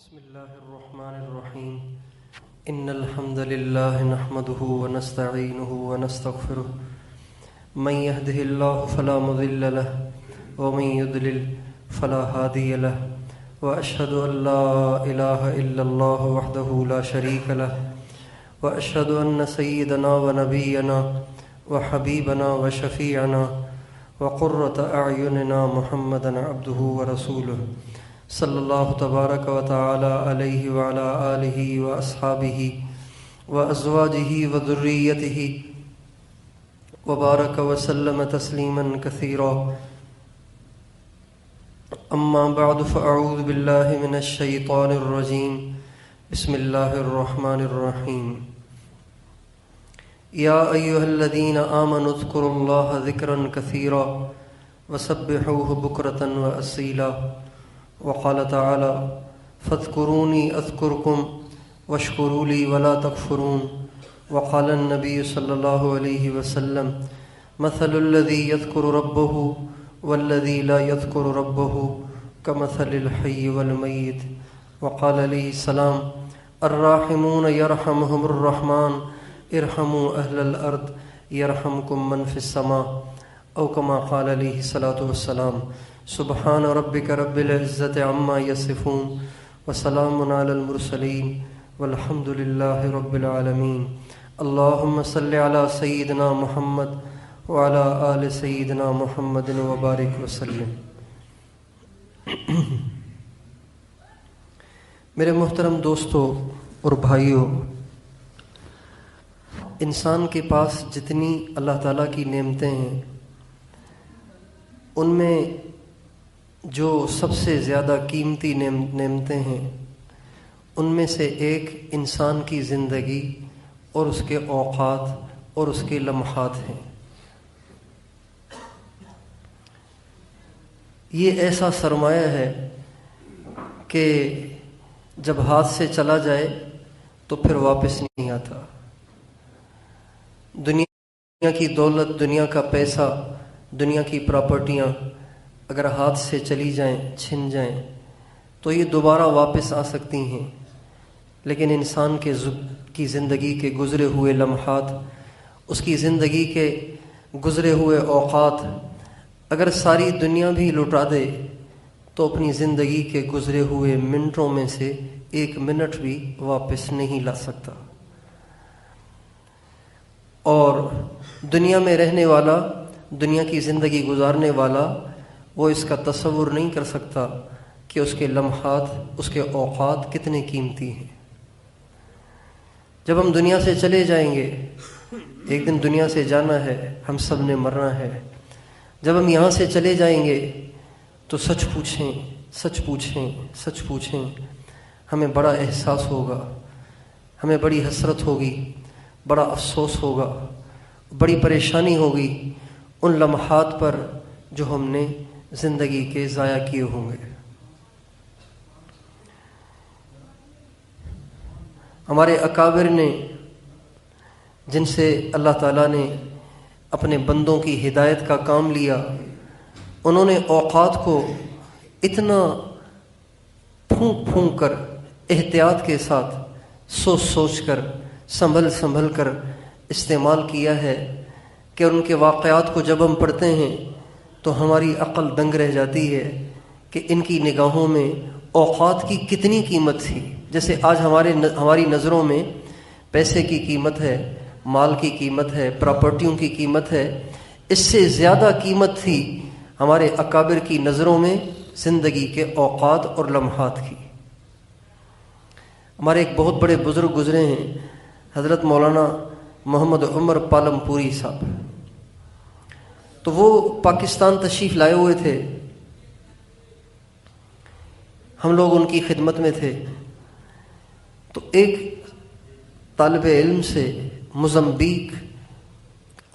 بسم الله الرحمن الرحيم إن الحمد لله نحمده ونستعينه ونستغفره من يهده الله فلا مضل له ومن يضلل فلا هادي له وأشهد أن لا إله إلا الله وحده لا شريك له وأشهد أن سيدنا ونبينا وحبيبنا وشفيعنا وقرة أعيننا محمدا عبده ورسوله صلی اللہ تبارک و تعالی علیہ وعلی آلہ واصحابہ وازواجہ وذریتہ وبارک وسلم تسلیما کثیرا اما بعد فاعوذ باللہ من الشیطان الرجیم بسم اللہ الرحمن الرحیم یا ایہا الذین آمنوا اذکروا اللہ ذکرا کثیرا وسبحوہ بکرۃ واصیلا وقال تعالى فاذكروني أذكركم واشكروا لي ولا تكفرون وقال النبي صلى الله عليه وسلم مثل الذي يذكر ربه والذي لا يذكر ربه كمثل الحي والميت وقال عليه السلام الراحمون يرحمهم الرحمن ارحموا أهل الأرض يرحمكم من في السماء أو كما قال عليه الصلاة والسلام سبحان ربک رب العزت عما یصفون وسلام علی المرسلین والحمد للہ رب العالمین اللہم صل علی سیدنا محمد وعلی آل سیدنا محمد وبارک وسلم۔ میرے محترم دوستو اور بھائیو، انسان کے پاس جتنی اللہ تعالیٰ کی نعمتیں ہیں ان میں جو سب سے زیادہ قیمتی نعمتیں ہیں ان میں سے ایک انسان کی زندگی اور اس کے اوقات اور اس کے لمحات ہیں۔ یہ ایسا سرمایہ ہے کہ جب ہاتھ سے چلا جائے تو پھر واپس نہیں آتا۔ دنیا کی دولت، دنیا کا پیسہ، دنیا کی پراپرٹیاں اگر ہاتھ سے چلی جائیں، چھن جائیں تو یہ دوبارہ واپس آ سکتی ہیں، لیکن انسان کی زندگی کے گزرے ہوئے لمحات، اس کی زندگی کے گزرے ہوئے اوقات اگر ساری دنیا بھی لٹا دے تو اپنی زندگی کے گزرے ہوئے منٹوں میں سے ایک منٹ بھی واپس نہیں لا سکتا۔ اور دنیا میں رہنے والا، دنیا کی زندگی گزارنے والا، وہ اس کا تصور نہیں کر سکتا کہ اس کے لمحات، اس کے اوقات کتنے قیمتی ہیں۔ جب ہم دنیا سے چلے جائیں گے، ایک دن دنیا سے جانا ہے، ہم سب نے مرنا ہے۔ جب ہم یہاں سے چلے جائیں گے تو سچ پوچھیں ہمیں بڑا احساس ہوگا، ہمیں بڑی حسرت ہوگی، بڑا افسوس ہوگا، بڑی پریشانی ہوگی ان لمحات پر جو ہم نے زندگی کے ضائع کیے ہوں گے۔ ہمارے اکابر نے، جن سے اللہ تعالیٰ نے اپنے بندوں کی ہدایت کا کام لیا، انہوں نے اوقات کو اتنا پھونک کر، احتیاط کے ساتھ، سوچ کر، سنبھل کر استعمال کیا ہے کہ ان کے واقعات کو جب ہم پڑھتے ہیں تو ہماری عقل دنگ رہ جاتی ہے کہ ان کی نگاہوں میں اوقات کی کتنی قیمت تھی۔ جیسے آج ہماری نظروں میں پیسے کی قیمت ہے، مال کی قیمت ہے، پراپرٹیوں کی قیمت ہے، اس سے زیادہ قیمت تھی ہمارے اکابر کی نظروں میں زندگی کے اوقات اور لمحات کی۔ ہمارے ایک بہت بڑے بزرگ گزرے ہیں، حضرت مولانا محمد عمر پالم پوری صاحب، تو وہ پاکستان تشریف لائے ہوئے تھے، ہم لوگ ان کی خدمت میں تھے۔ تو ایک طالب علم سے موزمبیق،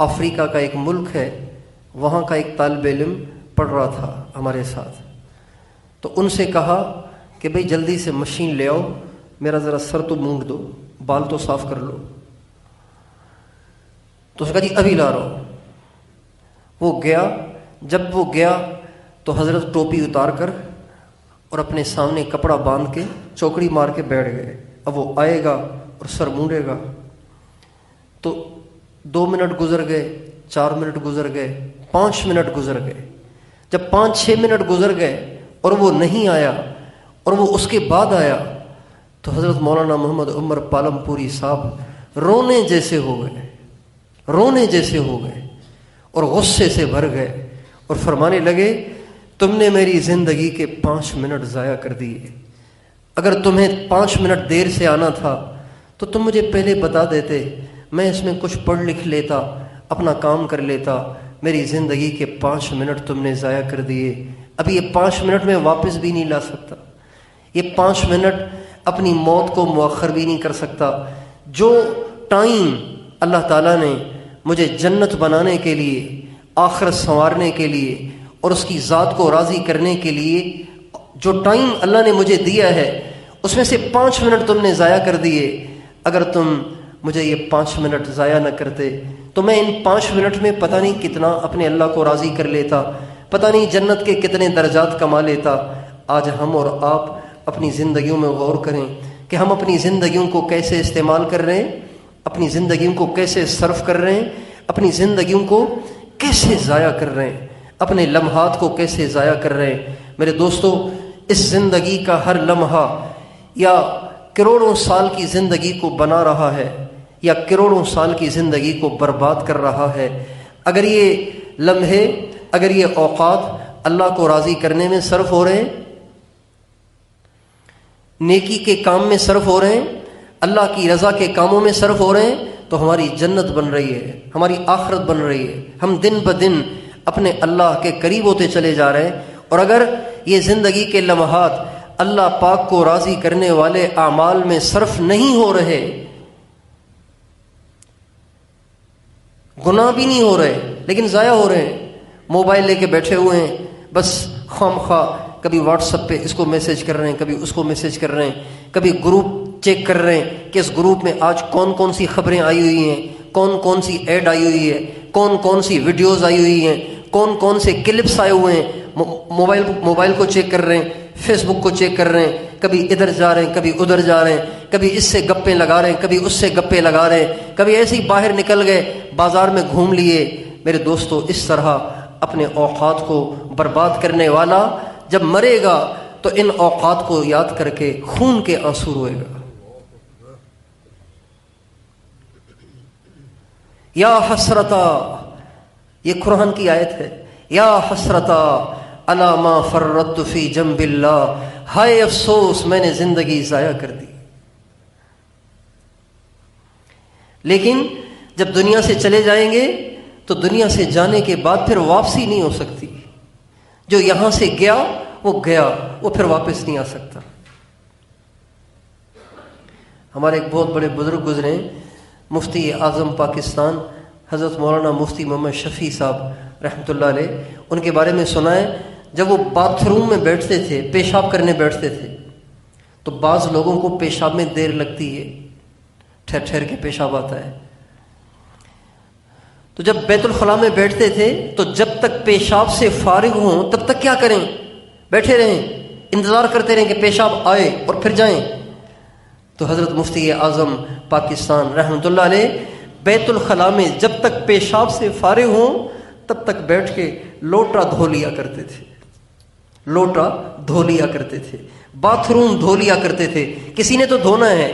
افریقہ کا ایک ملک ہے، وہاں کا ایک طالب علم پڑھ رہا تھا ہمارے ساتھ۔ تو ان سے کہا کہ بھئی جلدی سے مشین لے آؤ، میرا ذرا سر تو مونڈ دو، بال تو صاف کر لو۔ تو اس نے کہا جی ابھی لا رہا ہوں۔ وہ گیا، جب وہ گیا تو حضرت ٹوپی اتار کر اور اپنے سامنے کپڑا باندھ کے چوکڑی مار کے بیٹھ گئے. اب وہ آئے گا اور سر مونڈے گا. تو 2 منٹ گزر گئے، 4 منٹ گزر گئے، 5 منٹ گزر گئے. جب 5-6 منٹ گزر گئے اور وہ نہیں آیا اور وہ اس کے بعد آیا تو حضرت مولانا محمد عمر پالم پوری صاحب رونے جیسے ہو گئے، رونے جیسے ہو گئے اور غصے سے بھر گئے اور فرمانے لگے تم نے میری زندگی کے 5 منٹ ضائع کر دیے. اگر تمہیں 5 منٹ دیر سے آنا تھا تو تم مجھے پہلے بتا دیتے، میں اس میں کچھ پڑھ لکھ لیتا، اپنا کام کر لیتا. میری زندگی کے 5 منٹ تم نے ضائع کر دیے. ابھی یہ 5 منٹ میں واپس بھی نہیں لا سکتا، یہ 5 منٹ اپنی موت کو مؤخر بھی نہیں کر سکتا. جو ٹائم اللہ تعالیٰ نے مجھے جنت بنانے کے لیے، آخرت سنوارنے کے لیے اور اس کی ذات کو راضی کرنے کے لیے جو ٹائم اللہ نے مجھے دیا ہے، اس میں سے 5 منٹ تم نے ضائع کر دیے. اگر تم مجھے یہ 5 منٹ ضائع نہ کرتے تو میں ان 5 منٹ میں پتہ نہیں کتنا اپنے اللہ کو راضی کر لیتا، پتہ نہیں جنت کے کتنے درجات کما لیتا. آج ہم اور آپ اپنی زندگیوں میں غور کریں کہ ہم اپنی زندگیوں کو کیسے استعمال کر رہے ہیں، اپنی زندگیوں کو کیسے صرف کر رہے ہیں، اپنی زندگیوں کو کیسے ضائع کر رہے ہیں، اپنے لمحات کو کیسے ضائع کر رہے ہیں. میرے دوستو، اس زندگی کا ہر لمحہ یا کروڑوں سال کی زندگی کو بنا رہا ہے یا کروڑوں سال کی زندگی کو برباد کر رہا ہے. اگر یہ لمحے، اگر یہ اوقات اللہ کو راضی کرنے میں صرف ہو رہے ہیں، نیکی کے کام میں صرف ہو رہے ہیں، اللہ کی رضا کے کاموں میں صرف ہو رہے ہیں، تو ہماری جنت بن رہی ہے، ہماری آخرت بن رہی ہے. ہم دن بدن اپنے اللہ کے قریب ہوتے چلے جا رہے ہیں. اور اگر یہ زندگی کے لمحات اللہ پاک کو راضی کرنے والے اعمال میں صرف نہیں ہو رہے، گناہ بھی نہیں ہو رہے لیکن ضائع ہو رہے ہیں، موبائل لے کے بیٹھے ہوئے ہیں، بس خواہ مخواہ کبھی واٹس ایپ پہ اس کو میسج کر رہے ہیں، کبھی اس کو میسج کر رہے ہیں، کبھی گروپ چیک کر رہے ہیں کہ اس گروپ میں آج کون کون سی خبریں آئی ہوئی ہیں، کون کون سی ایڈ آئی ہوئی ہے، کون کون سی ویڈیوز آئی ہوئی ہیں، کون کون سے کلپس آئے ہوئے ہیں. موبائل کو چیک کر رہے ہیں، فیس بک کو چیک کر رہے ہیں، کبھی ادھر جا رہے ہیں، کبھی ادھر جا رہے ہیں، کبھی اس سے گپیں لگا رہے ہیں، کبھی اس سے گپیں لگا رہے ہیں، کبھی ایسے ہی باہر نکل گئے، بازار میں گھوم لیے. میرے دوستو، اس طرح اپنے اوقات کو برباد کرنے والا جب مرے گا تو ان اوقات کو یاد کر کے خون کے آنسو روئے گا. یا حسرتا، یہ قرآن کی آیت ہے، یا حسرتا علی ما فرطت فی جنب اللہ، ہائے افسوس میں نے زندگی ضائع کر دی. لیکن جب دنیا سے چلے جائیں گے تو دنیا سے جانے کے بعد پھر واپسی نہیں ہو سکتی. جو یہاں سے گیا وہ گیا، وہ پھر واپس نہیں آ سکتا. ہمارے ایک بہت بڑے بزرگ گزرے، مفتی اعظم پاکستان حضرت مولانا مفتی محمد شفیع صاحب رحمۃ اللہ علیہ. ان کے بارے میں سنا ہے، جب وہ باتھ روم میں بیٹھتے تھے، پیشاب کرنے بیٹھتے تھے، تو بعض لوگوں کو پیشاب میں دیر لگتی ہے، ٹھہر ٹھہر کے پیشاب آتا ہے. تو جب بیت الخلاء میں بیٹھتے تھے تو جب تک پیشاب سے فارغ ہوں تب تک کیا کریں؟ بیٹھے رہیں، انتظار کرتے رہیں کہ پیشاب آئے اور پھر جائیں. تو حضرت مفتی اعظم پاکستان رحمۃ اللہ علیہ بیت الخلاء میں جب تک پیشاب سے فارغ ہوں تب تک بیٹھ کے لوٹا دھو لیا کرتے تھے، لوٹا دھو لیا کرتے تھے، باتھ روم دھو لیا کرتے تھے. کسی نے تو دھونا ہے،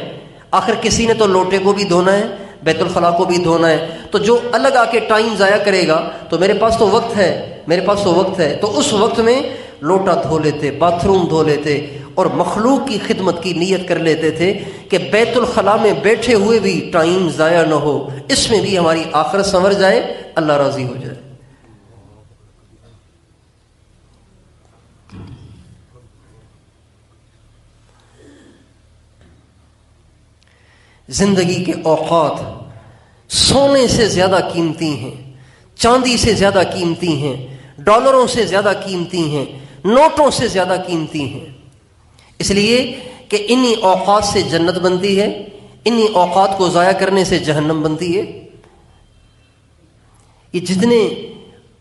آخر کسی نے تو لوٹے کو بھی دھونا ہے، بیت الخلاء کو بھی دھونا ہے. تو جو الگ آ کے ٹائم ضائع کرے گا تو میرے پاس تو وقت ہے، میرے پاس تو وقت ہے، تو اس وقت میں لوٹا دھو لیتے، باتھ روم دھو لیتے اور مخلوق کی خدمت کی نیت کر لیتے تھے کہ بیت الخلاء میں بیٹھے ہوئے بھی ٹائم ضائع نہ ہو، اس میں بھی ہماری آخرت سنور جائے، اللہ راضی ہو جائے. زندگی کے اوقات سونے سے زیادہ قیمتی ہیں، چاندی سے زیادہ قیمتی ہیں، ڈالروں سے زیادہ قیمتی ہیں، نوٹوں سے زیادہ قیمتی ہیں. اس لیے کہ انہی اوقات سے جنت بنتی ہے، انہی اوقات کو ضائع کرنے سے جہنم بنتی ہے. یہ جتنے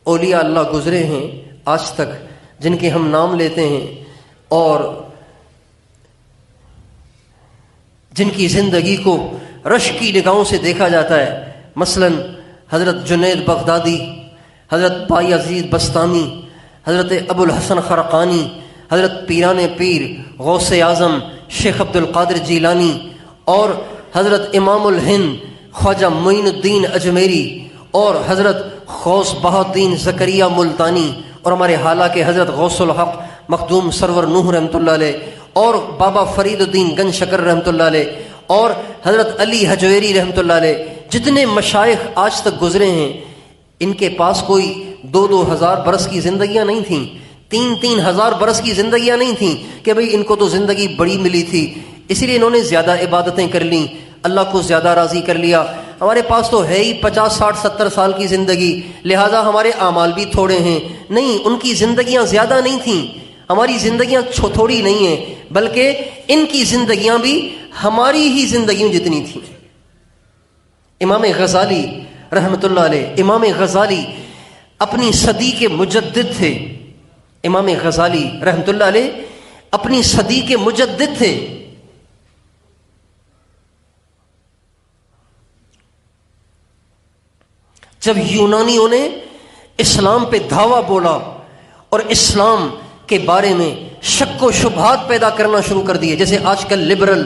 اولیاء اللہ گزرے ہیں آج تک، جن کے ہم نام لیتے ہیں اور جن کی زندگی کو رشک کی نگاہوں سے دیکھا جاتا ہے، مثلا حضرت جنید بغدادی، حضرت بائی عزیز بستامی، حضرت ابو الحسن خرقانی، حضرت پیران پیر غوث اعظم شیخ عبد القادر جیلانی، اور حضرت امام الہند خواجہ معین الدین اجمیری، اور حضرت غوث بہاءالدین زکریہ ملتانی، اور ہمارے حالہ کے حضرت غوث الحق مخدوم سرور نوح رحمۃ اللہ علیہ، اور بابا فرید الدین گنج شکر رحمۃ اللہ علیہ، اور حضرت علی حجویری رحمۃ اللہ علیہ، جتنے مشائخ آج تک گزرے ہیں، ان کے پاس کوئی 2-2 ہزار برس کی زندگیاں نہیں تھیں، 3-3 ہزار برس کی زندگیاں نہیں تھیں کہ بھئی ان کو تو زندگی بڑی ملی تھی، اسی لیے انہوں نے زیادہ عبادتیں کر لیں، اللہ کو زیادہ راضی کر لیا۔ ہمارے پاس تو ہے ہی 50 60 70 سال کی زندگی، لہٰذا ہمارے اعمال بھی تھوڑے ہیں۔ نہیں، ان کی زندگیاں زیادہ نہیں تھیں، ہماری زندگیاں تھوڑی نہیں ہیں، بلکہ ان کی زندگیاں بھی ہماری ہی زندگیوں جتنی تھیں۔ امام غزالی رحمۃ اللہ علیہ، امام غزالی اپنی صدی کے مجدد تھے، امام غزالی رحمۃ اللہ علیہ اپنی صدی کے مجدد تھے۔ جب یونانیوں نے اسلام پہ دھاوا بولا اور اسلام کے بارے میں شک و شبہات پیدا کرنا شروع کر دیے، جیسے آج کل لبرل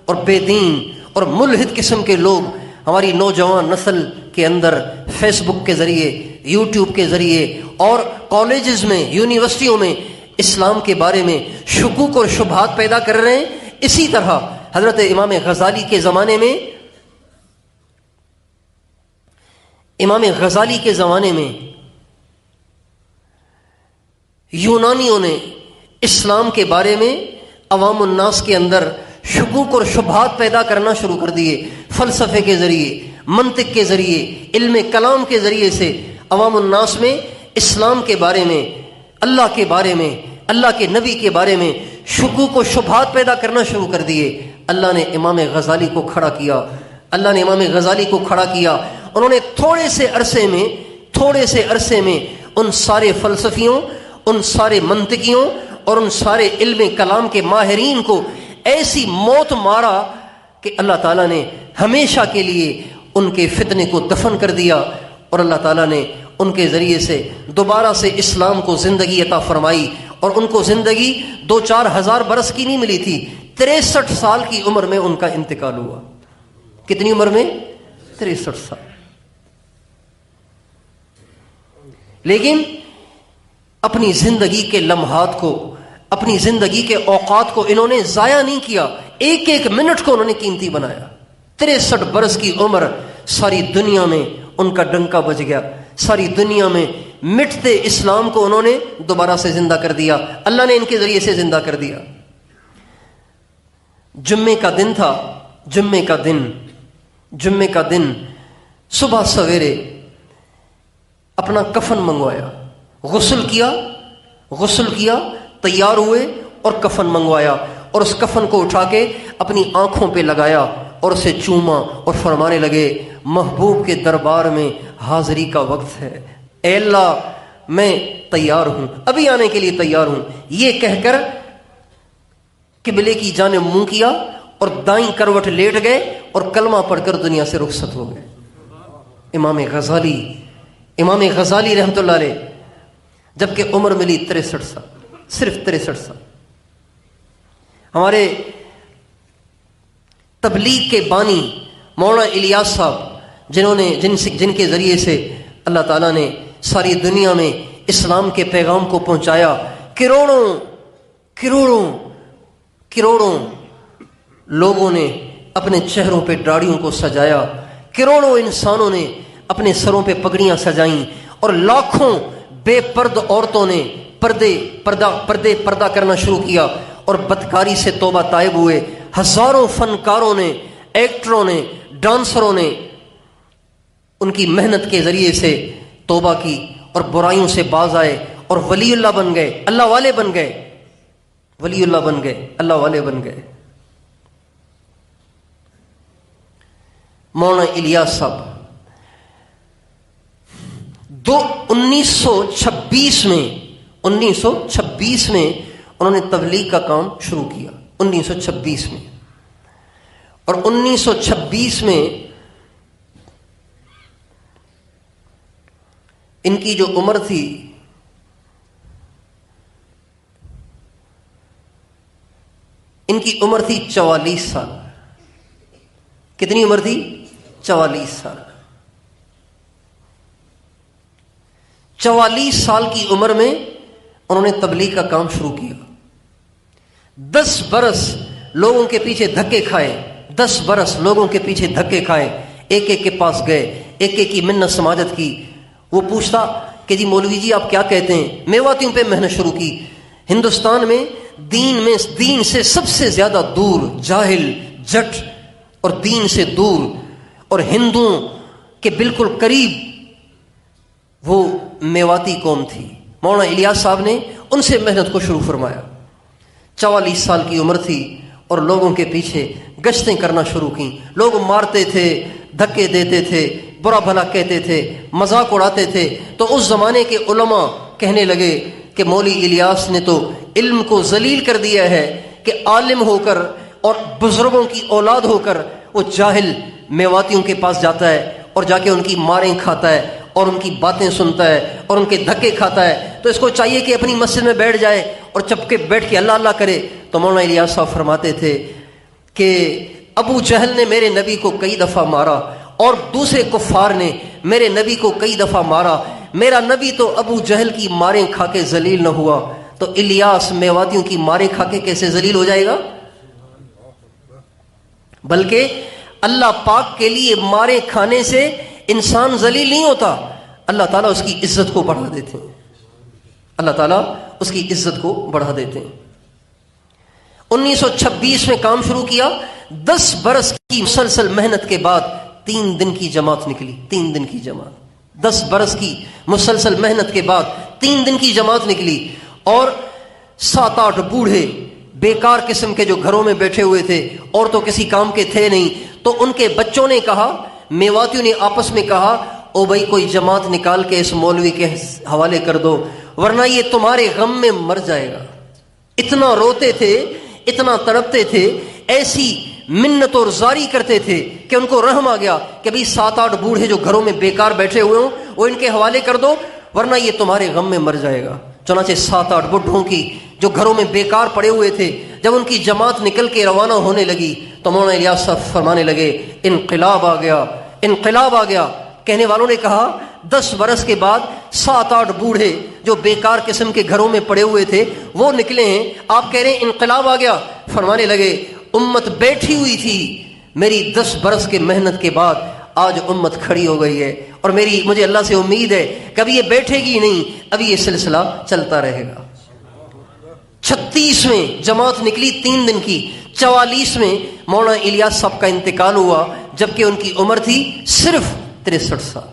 اور بے دین اور ملحد قسم کے لوگ ہماری نوجوان نسل کے اندر فیس بک کے ذریعے، یوٹیوب کے ذریعے اور کالجز میں، یونیورسٹیوں میں اسلام کے بارے میں شکوک اور شبہات پیدا کر رہے ہیں، اسی طرح حضرت امام غزالی کے زمانے میں، امام غزالی کے زمانے میں یونانیوں نے اسلام کے بارے میں عوام الناس کے اندر شکوک اور شبہات پیدا کرنا شروع کر دیے، فلسفے کے ذریعے، منطق کے ذریعے، علم کلام کے ذریعے سے عوام الناس میں اسلام کے بارے میں، اللہ کے بارے میں، اللہ کے نبی کے بارے میں شکوک و شبہات پیدا کرنا شروع کر دیے۔ اللہ نے امام غزالی کو کھڑا کیا، اللہ نے امام غزالی کو کھڑا کیا۔ انہوں نے تھوڑے سے عرصے میں ان سارے فلسفیوں، ان سارے منطقیوں اور ان سارے علم کلام کے ماہرین کو ایسی موت مارا کہ اللہ تعالیٰ نے ہمیشہ کے لیے ان کے فتنے کو دفن کر دیا، اور اللہ تعالیٰ نے ان کے ذریعے سے دوبارہ سے اسلام کو زندگی عطا فرمائی، اور ان کو زندگی 2-4 ہزار برس کی نہیں ملی تھی، 63 سال کی عمر میں ان کا انتقال ہوا۔ کتنی عمر میں؟ 63 سال۔ لیکن اپنی زندگی کے لمحات کو، اپنی زندگی کے اوقات کو انہوں نے ضائع نہیں کیا، ایک ایک منٹ کو انہوں نے قیمتی بنایا۔ 63 برس کی عمر، ساری دنیا میں ان کا ڈنکا بج گیا، ساری دنیا میں مٹتے اسلام کو انہوں نے دوبارہ سے زندہ کر دیا، اللہ نے ان کے ذریعے سے زندہ کر دیا۔ جمعے کا دن تھا، جمعے کا دن صبح سویرے اپنا کفن منگوایا، غسل کیا، تیار ہوئے اور کفن منگوایا، اور اس کفن کو اٹھا کے اپنی آنکھوں پہ لگایا اور اسے چوما اور فرمانے لگے، محبوب کے دربار میں حاضری کا وقت ہے، اے اللہ میں تیار ہوں، ابھی آنے کے لیے تیار ہوں۔ یہ کہہ کر قبلے کی جانب منہ کیا اور دائیں کروٹ لیٹ گئے اور کلمہ پڑھ کر دنیا سے رخصت ہو گئے۔ امام غزالی رحمۃ اللہ علیہ، جبکہ عمر ملی 63 سال، صرف 63 سال۔ ہمارے تبلیغ کے بانی مولانا الیاس صاحب، جن کے ذریعے سے اللہ تعالیٰ نے ساری دنیا میں اسلام کے پیغام کو پہنچایا، کروڑوں لوگوں نے اپنے چہروں پہ داڑھیوں کو سجایا، کروڑوں انسانوں نے اپنے سروں پہ پگڑیاں سجائیں، اور لاکھوں بے پرد عورتوں نے پردہ کرنا شروع کیا اور بدکاری سے توبہ تائب ہوئے، ہزاروں فنکاروں نے، ایکٹروں نے، ڈانسروں نے ان کی محنت کے ذریعے سے توبہ کی اور برائیوں سے باز آئے اور ولی اللہ بن گئے، اللہ والے بن گئے، اللہ والے بن گئے۔ مولانا الیاس صاحب 1926 میں انہوں نے تبلیغ کا کام شروع کیا، 1926 میں، اور 1926 میں ان کی جو عمر تھی ان کی عمر تھی 44 سال. کتنی عمر تھی؟ 44 سال. 44 سال کی عمر میں انہوں نے تبلیغ کا کام شروع کیا. 10 برس لوگوں کے پیچھے دھکے کھائے، 10 برس لوگوں کے پیچھے دھکے کھائے، ایک ایک کے پاس گئے، ایک ایک کی منت سماجت کی. وہ پوچھتا کہ جی مولوی جی آپ کیا کہتے ہیں؟ میواتیوں پہ محنت شروع کی. ہندوستان میں دین سے سب سے زیادہ دور جاہل جٹ اور دین سے دور اور ہندوؤں کے بالکل قریب وہ میواتی قوم تھی. مولانا الیاس صاحب نے ان سے محنت کو شروع فرمایا. 44 سال کی عمر تھی اور لوگوں کے پیچھے گشتیں کرنا شروع کی. لوگ مارتے تھے، دھکے دیتے تھے، برا بھلا کہتے تھے، مذاق اڑاتے تھے. تو اس زمانے کے علماء کہنے لگے کہ مولوی الیاس نے تو علم کو ذلیل کر دیا ہے کہ عالم ہو کر اور بزرگوں کی اولاد ہو کر وہ جاہل میواتیوں کے پاس جاتا ہے اور جا کے ان کی ماریں کھاتا ہے اور ان کی باتیں سنتا ہے اور ان کے دھکے کھاتا ہے. تو اس کو چاہیے کہ اپنی مسجد میں بیٹھ جائے اور چپ کے بیٹھ کے اللہ اللہ کرے. تو مولانا الیاس صاحب فرماتے تھے کہ ابو جہل نے میرے نبی کو کئی دفعہ مارا اور دوسرے کفار نے میرے نبی کو کئی دفعہ مارا، میرا نبی تو ابو جہل کی ماریں کھا کے ذلیل نہ ہوا، تو الیاس میواتیوں کی ماریں کھا کے کیسے ذلیل ہو جائے گا؟ بلکہ اللہ پاک کے لیے ماریں کھانے سے انسان ذلیل نہیں ہوتا، اللہ تعالیٰ اس کی عزت کو بڑھا دیتے ہیں. اللہ تعالیٰ اس کی عزت کو بڑھا دیتے ہیں. 1926 میں کام شروع کیا. 10 برس کی مسلسل محنت کے بعد 3 دن کی جماعت نکلی. 3 دن کی جماعت، 10 برس کی مسلسل محنت کے بعد 3 دن کی جماعت نکلی. اور 7-8 بوڑھے بیکار قسم کے جو گھروں میں بیٹھے ہوئے تھے اور تو کسی کام کے تھے نہیں، تو ان کے بچوں نے کہا، میواتیوں نے آپس میں کہا، او بھائی کوئی جماعت نکال کے اس مولوی کے حوالے کر دو ورنہ یہ تمہارے غم میں مر جائے گا. اتنا روتے تھے، اتنا تڑپتے تھے، ایسی منت اور زاری کرتے تھے کہ ان کو رحم آ گیا کہ بھئی 7-8 بوڑھے جو گھروں میں بیکار بیٹھے ہوئے ہوں وہ ان کے حوالے کر دو ورنہ یہ تمہارے غم میں مر جائے گا. چنانچہ 7-8 بڈھوں کی جو گھروں میں بیکار پڑے ہوئے تھے، جب ان کی جماعت نکل کے روانہ ہونے لگی تو مولانا الیاس صاحب فرمانے لگے انقلاب آ گیا، انقلاب آ گیا. کہنے والوں نے کہا 10 برس کے بعد 7-8 بوڑھے جو بیکار قسم کے گھروں میں پڑے ہوئے تھے وہ نکلے ہیں، آپ کہہ رہے ہیں انقلاب آ گیا. فرمانے لگے امت بیٹھی ہوئی تھی، میری 10 برس کے محنت کے بعد آج امت کھڑی ہو گئی ہے اور مجھے اللہ سے امید ہے کبھی یہ بیٹھے گی نہیں، ابھی یہ سلسلہ چلتا رہے گا. 36 میں جماعت نکلی 3 دن کی. 44 میں مولانا الیاس صاحب کا انتقال ہوا جبکہ ان کی عمر تھی صرف 63 سال.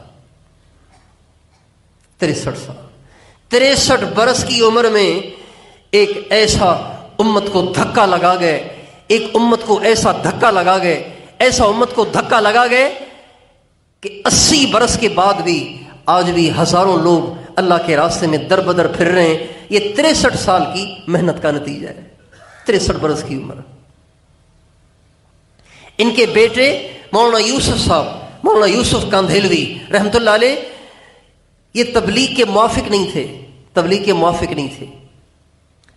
63 برس کی عمر میں ایک ایسا امت کو دھکا لگا گئے، ایک امت کو ایسا دھکا لگا گئے، ایسا امت کو دھکا لگا گئے کہ 80 برس کے بعد بھی آج بھی ہزاروں لوگ اللہ کے راستے میں در بدر پھر رہے ہیں. یہ 63 سال کی محنت کا نتیجہ ہے. 63 برس کی عمر. ان کے بیٹے مولانا یوسف صاحب، مولانا یوسف کاندھیلوی رحمۃ اللہ علیہ، یہ تبلیغ کے موافق نہیں تھے، تبلیغ کے موافق نہیں تھے،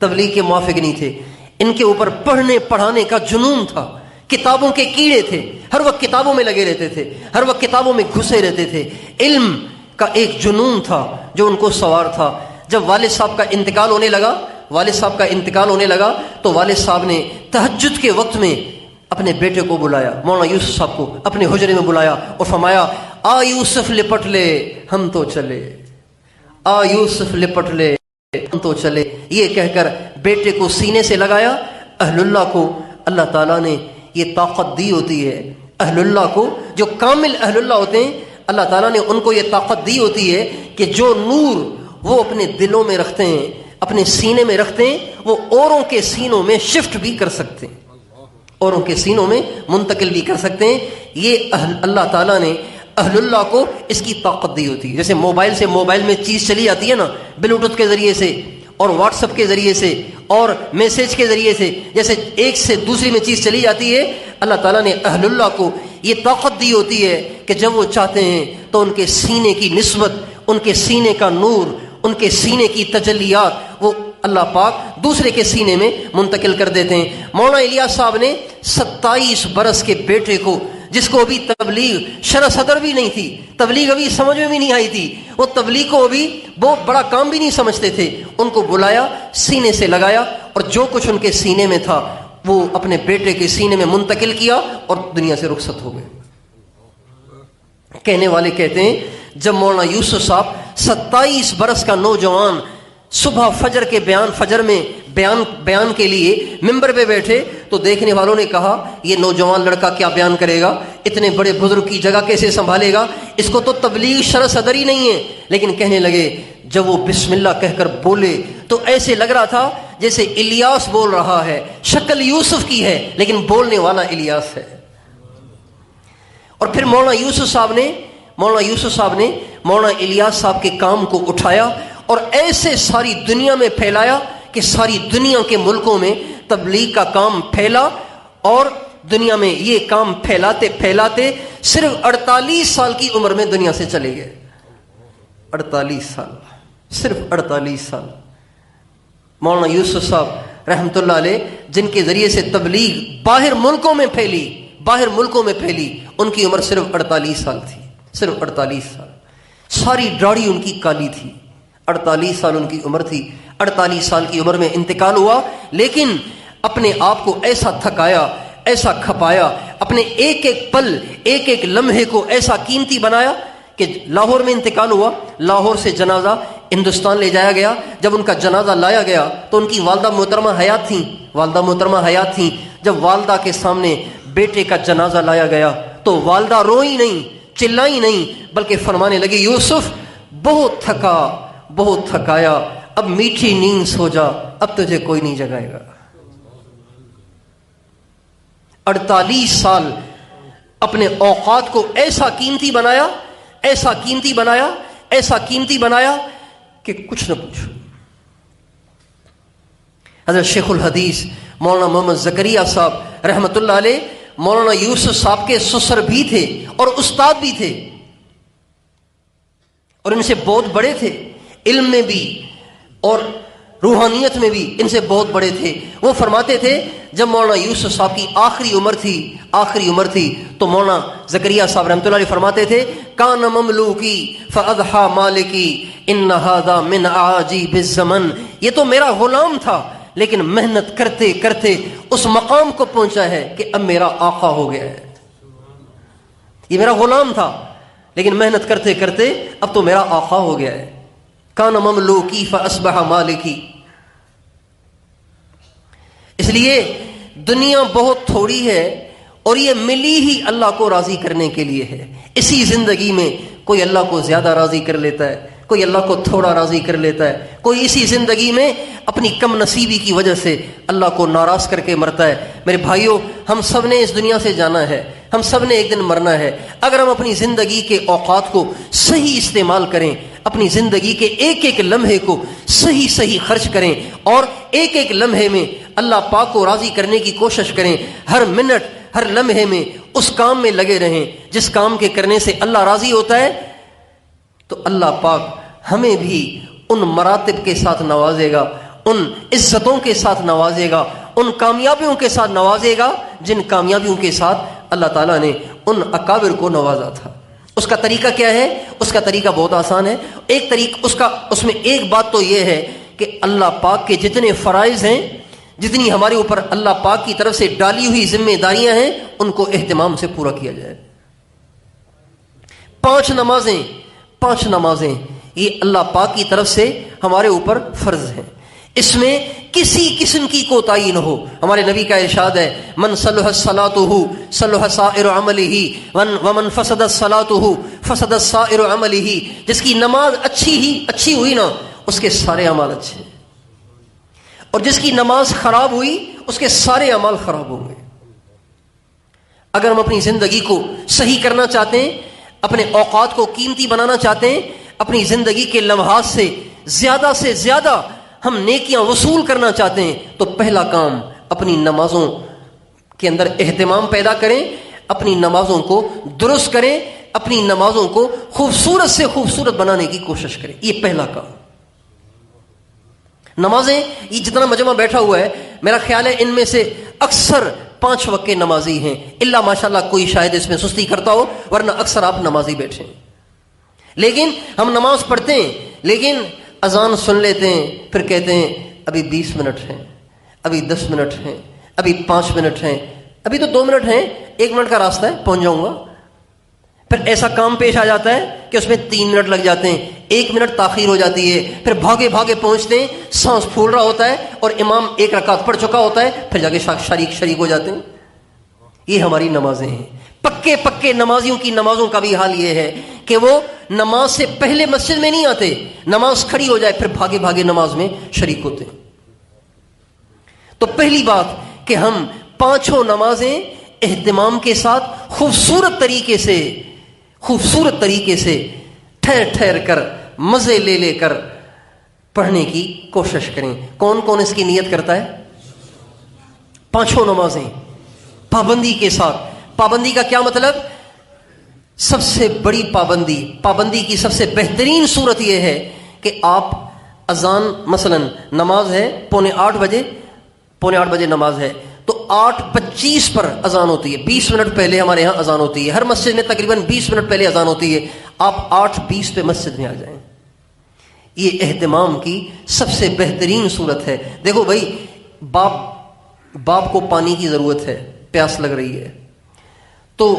تبلیغ کے موافق نہیں تھے. ان کے اوپر پڑھنے پڑھانے کا جنون تھا، کتابوں کے کیڑے تھے، ہر وقت کتابوں میں لگے رہتے تھے، ہر وقت کتابوں میں گھسے رہتے تھے. علم کا ایک جنون تھا جو ان کو سوار تھا. جب والد صاحب کا انتقال ہونے لگا تو والد صاحب نے تہجد کے وقت میں اپنے بیٹے کو بلایا، مولانا یوسف صاحب کو اپنے حجرے میں بلایا اور فرمایا آ یوسف لپٹ لے ہم تو چلے، آ یوسف لپٹ لے ہم تو چلے. یہ کہہ کر بیٹے کو سینے سے لگایا. اہل اللہ کو اللہ تعالیٰ نے یہ طاقت دی ہوتی ہے، اہل اللہ کو جو کامل اہل اللہ ہوتے ہیں اللہ تعالیٰ نے ان کو یہ طاقت دی ہوتی ہے کہ جو نور وہ اپنے دلوں میں رکھتے ہیں، اپنے سینے میں رکھتے ہیں، وہ اوروں کے سینوں میں شفٹ بھی کر سکتے ہیں، اوروں کے سینوں میں منتقل بھی کر سکتے ہیں. یہ اللہ تعالیٰ نے اہل اللہ کو اس کی طاقت دی ہوتی ہے. جیسے موبائل میں چیز چلی جاتی ہے نا، بلوٹوتھ کے ذریعے سے اور واٹس ایپ کے ذریعے سے اور میسج کے ذریعے سے، جیسے ایک سے دوسری میں چیز چلی جاتی ہے، اللہ تعالیٰ نے اہل اللہ کو یہ طاقت دی ہوتی ہے کہ جب وہ چاہتے ہیں تو ان کے سینے کی نسبت، ان کے سینے کا نور، ان کے سینے کی تجلیات وہ اللہ پاک دوسرے کے سینے میں منتقل کر دیتے ہیں۔ مولانا الیاس صاحب نے 27 برس کے بیٹے کو، جس کو ابھی تبلیغ شرح صدر بھی نہیں تھی، تبلیغ ابھی سمجھ میں بھی نہیں آئی تھی، وہ تبلیغ کو ابھی بہت بڑا کام بھی نہیں سمجھتے تھے، ان کو بلایا، سینے سے لگایا اور جو کچھ ان کے سینے میں تھا وہ اپنے بیٹے کے سینے میں منتقل کیا اور دنیا سے رخصت ہو گئے۔ کہنے والے کہتے ہیں جب مولانا یوسف صاحب 27 برس کا نوجوان صبح فجر کے فجر میں بیان کے لیے ممبر پہ بیٹھے تو دیکھنے والوں نے کہا یہ نوجوان لڑکا کیا بیان کرے گا، اتنے بڑے بزرگ کی جگہ کیسے سنبھالے گا، اس کو تو تبلیغ شرح صدر ہی نہیں ہے۔ لیکن کہنے لگے جب وہ بسم اللہ کہہ کر بولے تو ایسے لگ رہا تھا جیسے الیاس بول رہا ہے، شکل یوسف کی ہے لیکن بولنے والا الیاس ہے۔ اور پھر مولانا یوسف صاحب نے مولانا الیاس صاحب کے کام کو اٹھایا اور ایسے ساری دنیا میں پھیلایا کہ ساری دنیا کے ملکوں میں تبلیغ کا کام پھیلا، اور دنیا میں یہ کام پھیلاتے پھیلاتے صرف 48 سال کی عمر میں دنیا سے چلے گئے۔ 48 سال، صرف 48 سال۔ مولانا یوسف صاحب رحمۃ اللہ علیہ جن کے ذریعے سے تبلیغ باہر ملکوں میں پھیلی، ان کی عمر صرف 48 سال تھی، صرف 48 سال۔ ساری داڑھی ان کی کالی تھی، 48 سال ان کی عمر تھی۔ 48 سال کی عمر میں انتقال ہوا، لیکن اپنے آپ کو ایسا تھکایا، ایسا کھپایا، اپنے ایک ایک پل، ایک ایک لمحے کو ایسا قیمتی بنایا کہ لاہور میں انتقال ہوا، لاہور سے جنازہ ہندوستان لے جایا گیا۔ جب ان کا جنازہ لایا گیا تو ان کی والدہ محترمہ حیات تھیں۔ جب والدہ کے سامنے بیٹے کا جنازہ لایا گیا تو والدہ روئی نہیں، چلائی نہیں، بلکہ فرمانے لگی یوسف بہت تھکایا، اب میٹھی نیند سو جا، اب تجھے کوئی نہیں جگائے گا۔ 48 سال اپنے اوقات کو ایسا قیمتی بنایا کہ کچھ نہ پوچھو۔ حضرت شیخ الحدیث مولانا محمد زکریا صاحب رحمۃ اللہ علیہ مولانا یوسف صاحب کے سسر بھی تھے اور استاد بھی تھے، اور ان سے بہت بڑے تھے، علم میں بھی اور روحانیت میں بھی ان سے بہت بڑے تھے۔ وہ فرماتے تھے جب مولانا یوسف صاحب کی آخری عمر تھی تو مولانا زکریا صاحب رحمۃ اللہ علیہ فرماتے تھے کان مملوکی فاضحى مالکی ان هذا من عجیب الزمن، یہ تو میرا غلام تھا لیکن محنت کرتے کرتے اس مقام کو پہنچا ہے کہ اب میرا آقا ہو گیا ہے۔ یہ میرا غلام تھا لیکن محنت کرتے کرتے اب تو میرا آقا ہو گیا ہے۔ کان مملوکی فاصبح مالکی۔ اس لیے دنیا بہت تھوڑی ہے اور یہ ملی ہی اللہ کو راضی کرنے کے لیے ہے۔ اسی زندگی میں کوئی اللہ کو زیادہ راضی کر لیتا ہے، کوئی اللہ کو تھوڑا راضی کر لیتا ہے، کوئی اسی زندگی میں اپنی کم نصیبی کی وجہ سے اللہ کو ناراض کر کے مرتا ہے۔ میرے بھائیوں، ہم سب نے اس دنیا سے جانا ہے، ہم سب نے ایک دن مرنا ہے۔ اگر ہم اپنی زندگی کے اوقات کو صحیح استعمال کریں، اپنی زندگی کے ایک ایک لمحے کو صحیح خرچ کریں اور ایک ایک لمحے میں اللہ پاک کو راضی کرنے کی کوشش کریں، ہر منٹ ہر لمحے میں اس کام میں لگے رہیں جس کام کے کرنے سے اللہ راضی ہوتا ہے، تو اللہ پاک ہمیں بھی ان مراتب کے ساتھ نوازے گا، ان عزتوں کے ساتھ نوازے گا، ان کامیابیوں کے ساتھ نوازے گا جن کامیابیوں کے ساتھ اللہ تعالیٰ نے ان اکابر کو نوازا تھا۔ اس کا طریقہ کیا ہے؟ اس کا طریقہ بہت آسان ہے۔ اس میں ایک بات تو یہ ہے کہ اللہ پاک کے جتنے فرائض ہیں، جتنی ہمارے اوپر اللہ پاک کی طرف سے ڈالی ہوئی ذمہ داریاں ہیں، ان کو اہتمام سے پورا کیا جائے۔ 5 نمازیں یہ اللہ پاک کی طرف سے ہمارے اوپر فرض ہیں، اس میں کسی قسم کی کوتاہی نہ ہو۔ ہمارے نبی کا ارشاد ہے من صلحت صلاته صلح سائر عمله ومن فسدت صلاته فسدت سائر عمله، جس کی نماز اچھی ہوئی نا اس کے سارے اعمال اچھے ہیں، اور جس کی نماز خراب ہوئی اس کے سارے اعمال خراب ہوں گے۔ اگر ہم اپنی زندگی کو صحیح کرنا چاہتے ہیں، اپنے اوقات کو قیمتی بنانا چاہتے ہیں، اپنی زندگی کے لمحات سے زیادہ ہم نیکیاں وصول کرنا چاہتے ہیں، تو پہلا کام اپنی نمازوں کے اندر اہتمام پیدا کریں، اپنی نمازوں کو درست کریں، اپنی نمازوں کو خوبصورت سے خوبصورت بنانے کی کوشش کریں. یہ پہلا کام. نمازیں یہ جتنا مجمع بیٹھا ہوا ہے میرا خیال ہے ان میں سے اکثر 5 وقت کے نمازی ہیں، الا ماشاءاللہ کوئی شاید اس میں سستی کرتا ہو، ورنہ اکثر آپ نمازی بیٹھے ہیں. لیکن ہم نماز پڑھتے ہیں لیکن اذان سن لیتے ہیں، پھر کہتے ہیں ابھی 20 منٹ ہیں، ابھی 10 منٹ ہیں، ابھی 5 منٹ ہیں، ابھی تو 2 منٹ ہیں، 1 منٹ کا راستہ ہے پہنچ جاؤں گا. پھر ایسا کام پیش آ جاتا ہے کہ اس میں 3 منٹ لگ جاتے ہیں، 1 منٹ تاخیر ہو جاتی ہے، پھر بھاگے بھاگے پہنچتے ہیں، سانس پھول رہا ہوتا ہے اور امام 1 رکعت پڑھ چکا ہوتا ہے، پھر جا کے شریک ہو جاتے ہیں. یہ ہماری نمازیں ہیں. پکے نمازیوں کی نمازوں کا بھی حال یہ ہے کہ وہ نماز سے پہلے مسجد میں نہیں آتے، نماز کھڑی ہو جائے پھر بھاگے بھاگے نماز میں شریک ہوتے ہیں. تو پہلی بات کہ ہم 5 نمازیں اہتمام کے ساتھ خوبصورت طریقے سے ٹھہر کر مزے لے کر پڑھنے کی کوشش کریں. کون کون اس کی نیت کرتا ہے؟ 5 نمازیں پابندی کے ساتھ. پابندی کا کیا مطلب؟ سب سے بڑی پابندی کی سب سے بہترین صورت یہ ہے کہ آپ اذان مثلا نماز ہے 7:45 بجے نماز ہے تو 8:25 پر اذان ہوتی ہے، 20 منٹ پہلے ہمارے ہاں اذان ہوتی ہے، ہر مسجد میں تقریباً 20 منٹ پہلے اذان ہوتی ہے. آپ 8:20 پہ مسجد میں آ جائیں. یہ اہتمام کی سب سے بہترین صورت ہے. دیکھو بھائی، باپ کو پانی کی ضرورت ہے، پیاس لگ رہی ہے، تو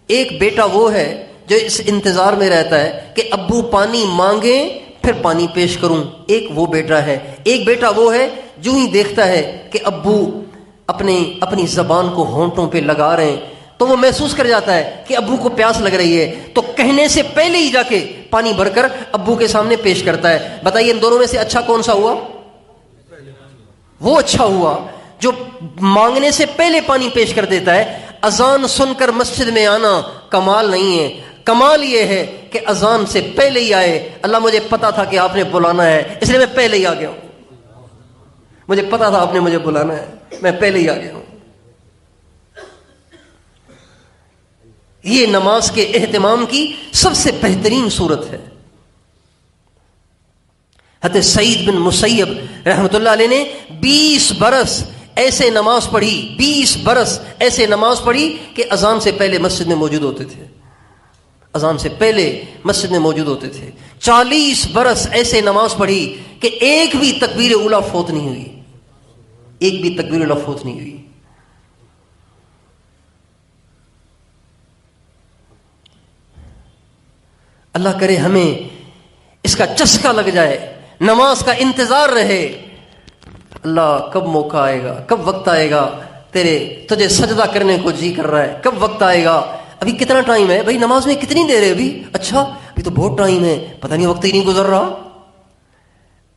ایک بیٹا وہ ہے جو اس انتظار میں رہتا ہے کہ ابو پانی مانگیں پھر پانی پیش کروں. ایک وہ بیٹا ہے. ایک بیٹا وہ ہے جو ہی دیکھتا ہے کہ ابو اپنی زبان کو ہونٹوں پہ لگا رہے ہیں تو وہ محسوس کر جاتا ہے کہ ابو کو پیاس لگ رہی ہے، تو کہنے سے پہلے ہی جا کے پانی بھر کر ابو کے سامنے پیش کرتا ہے. بتائیے ان دونوں میں سے اچھا کون سا ہوا؟ وہ اچھا ہوا جو مانگنے سے پہلے پانی پیش کر دیتا ہے. اذان سن کر مسجد میں آنا کمال نہیں ہے، کمال یہ ہے کہ اذان سے پہلے ہی آئے. اللہ مجھے پتا تھا کہ آپ نے بلانا ہے اس لیے میں پہلے ہی آ گیا ہوں، مجھے پتا تھا آپ نے مجھے بلانا ہے، میں پہلے ہی آ گیا ہوں. یہ نماز کے اہتمام کی سب سے بہترین صورت ہے. حضرت سعید بن مسیب رحمۃ اللہ علیہ نے 20 برس ایسے نماز پڑھی، 20 برس ایسے نماز پڑھی کہ اذان سے پہلے مسجد میں موجود ہوتے تھے. اذان سے پہلے مسجد میں موجود ہوتے تھے. 40 برس ایسے نماز پڑھی کہ ایک بھی تکبیر اولیٰ فوت نہیں ہوئی، ایک بھی تکبیر اولیٰ فوت نہیں ہوئی. اللہ کرے ہمیں اس کا چسکا لگ جائے، نماز کا انتظار رہے. اللہ کب موقع آئے گا، کب وقت آئے گا، تجھے سجدہ کرنے کو جی کر رہا ہے، کب وقت آئے گا. ابھی کتنا ٹائم ہے بھائی، نماز میں کتنی دیر ہے ابھی؟ اچھا ابھی تو بہت ٹائم ہے، پتہ نہیں وقت ہی نہیں گزر رہا.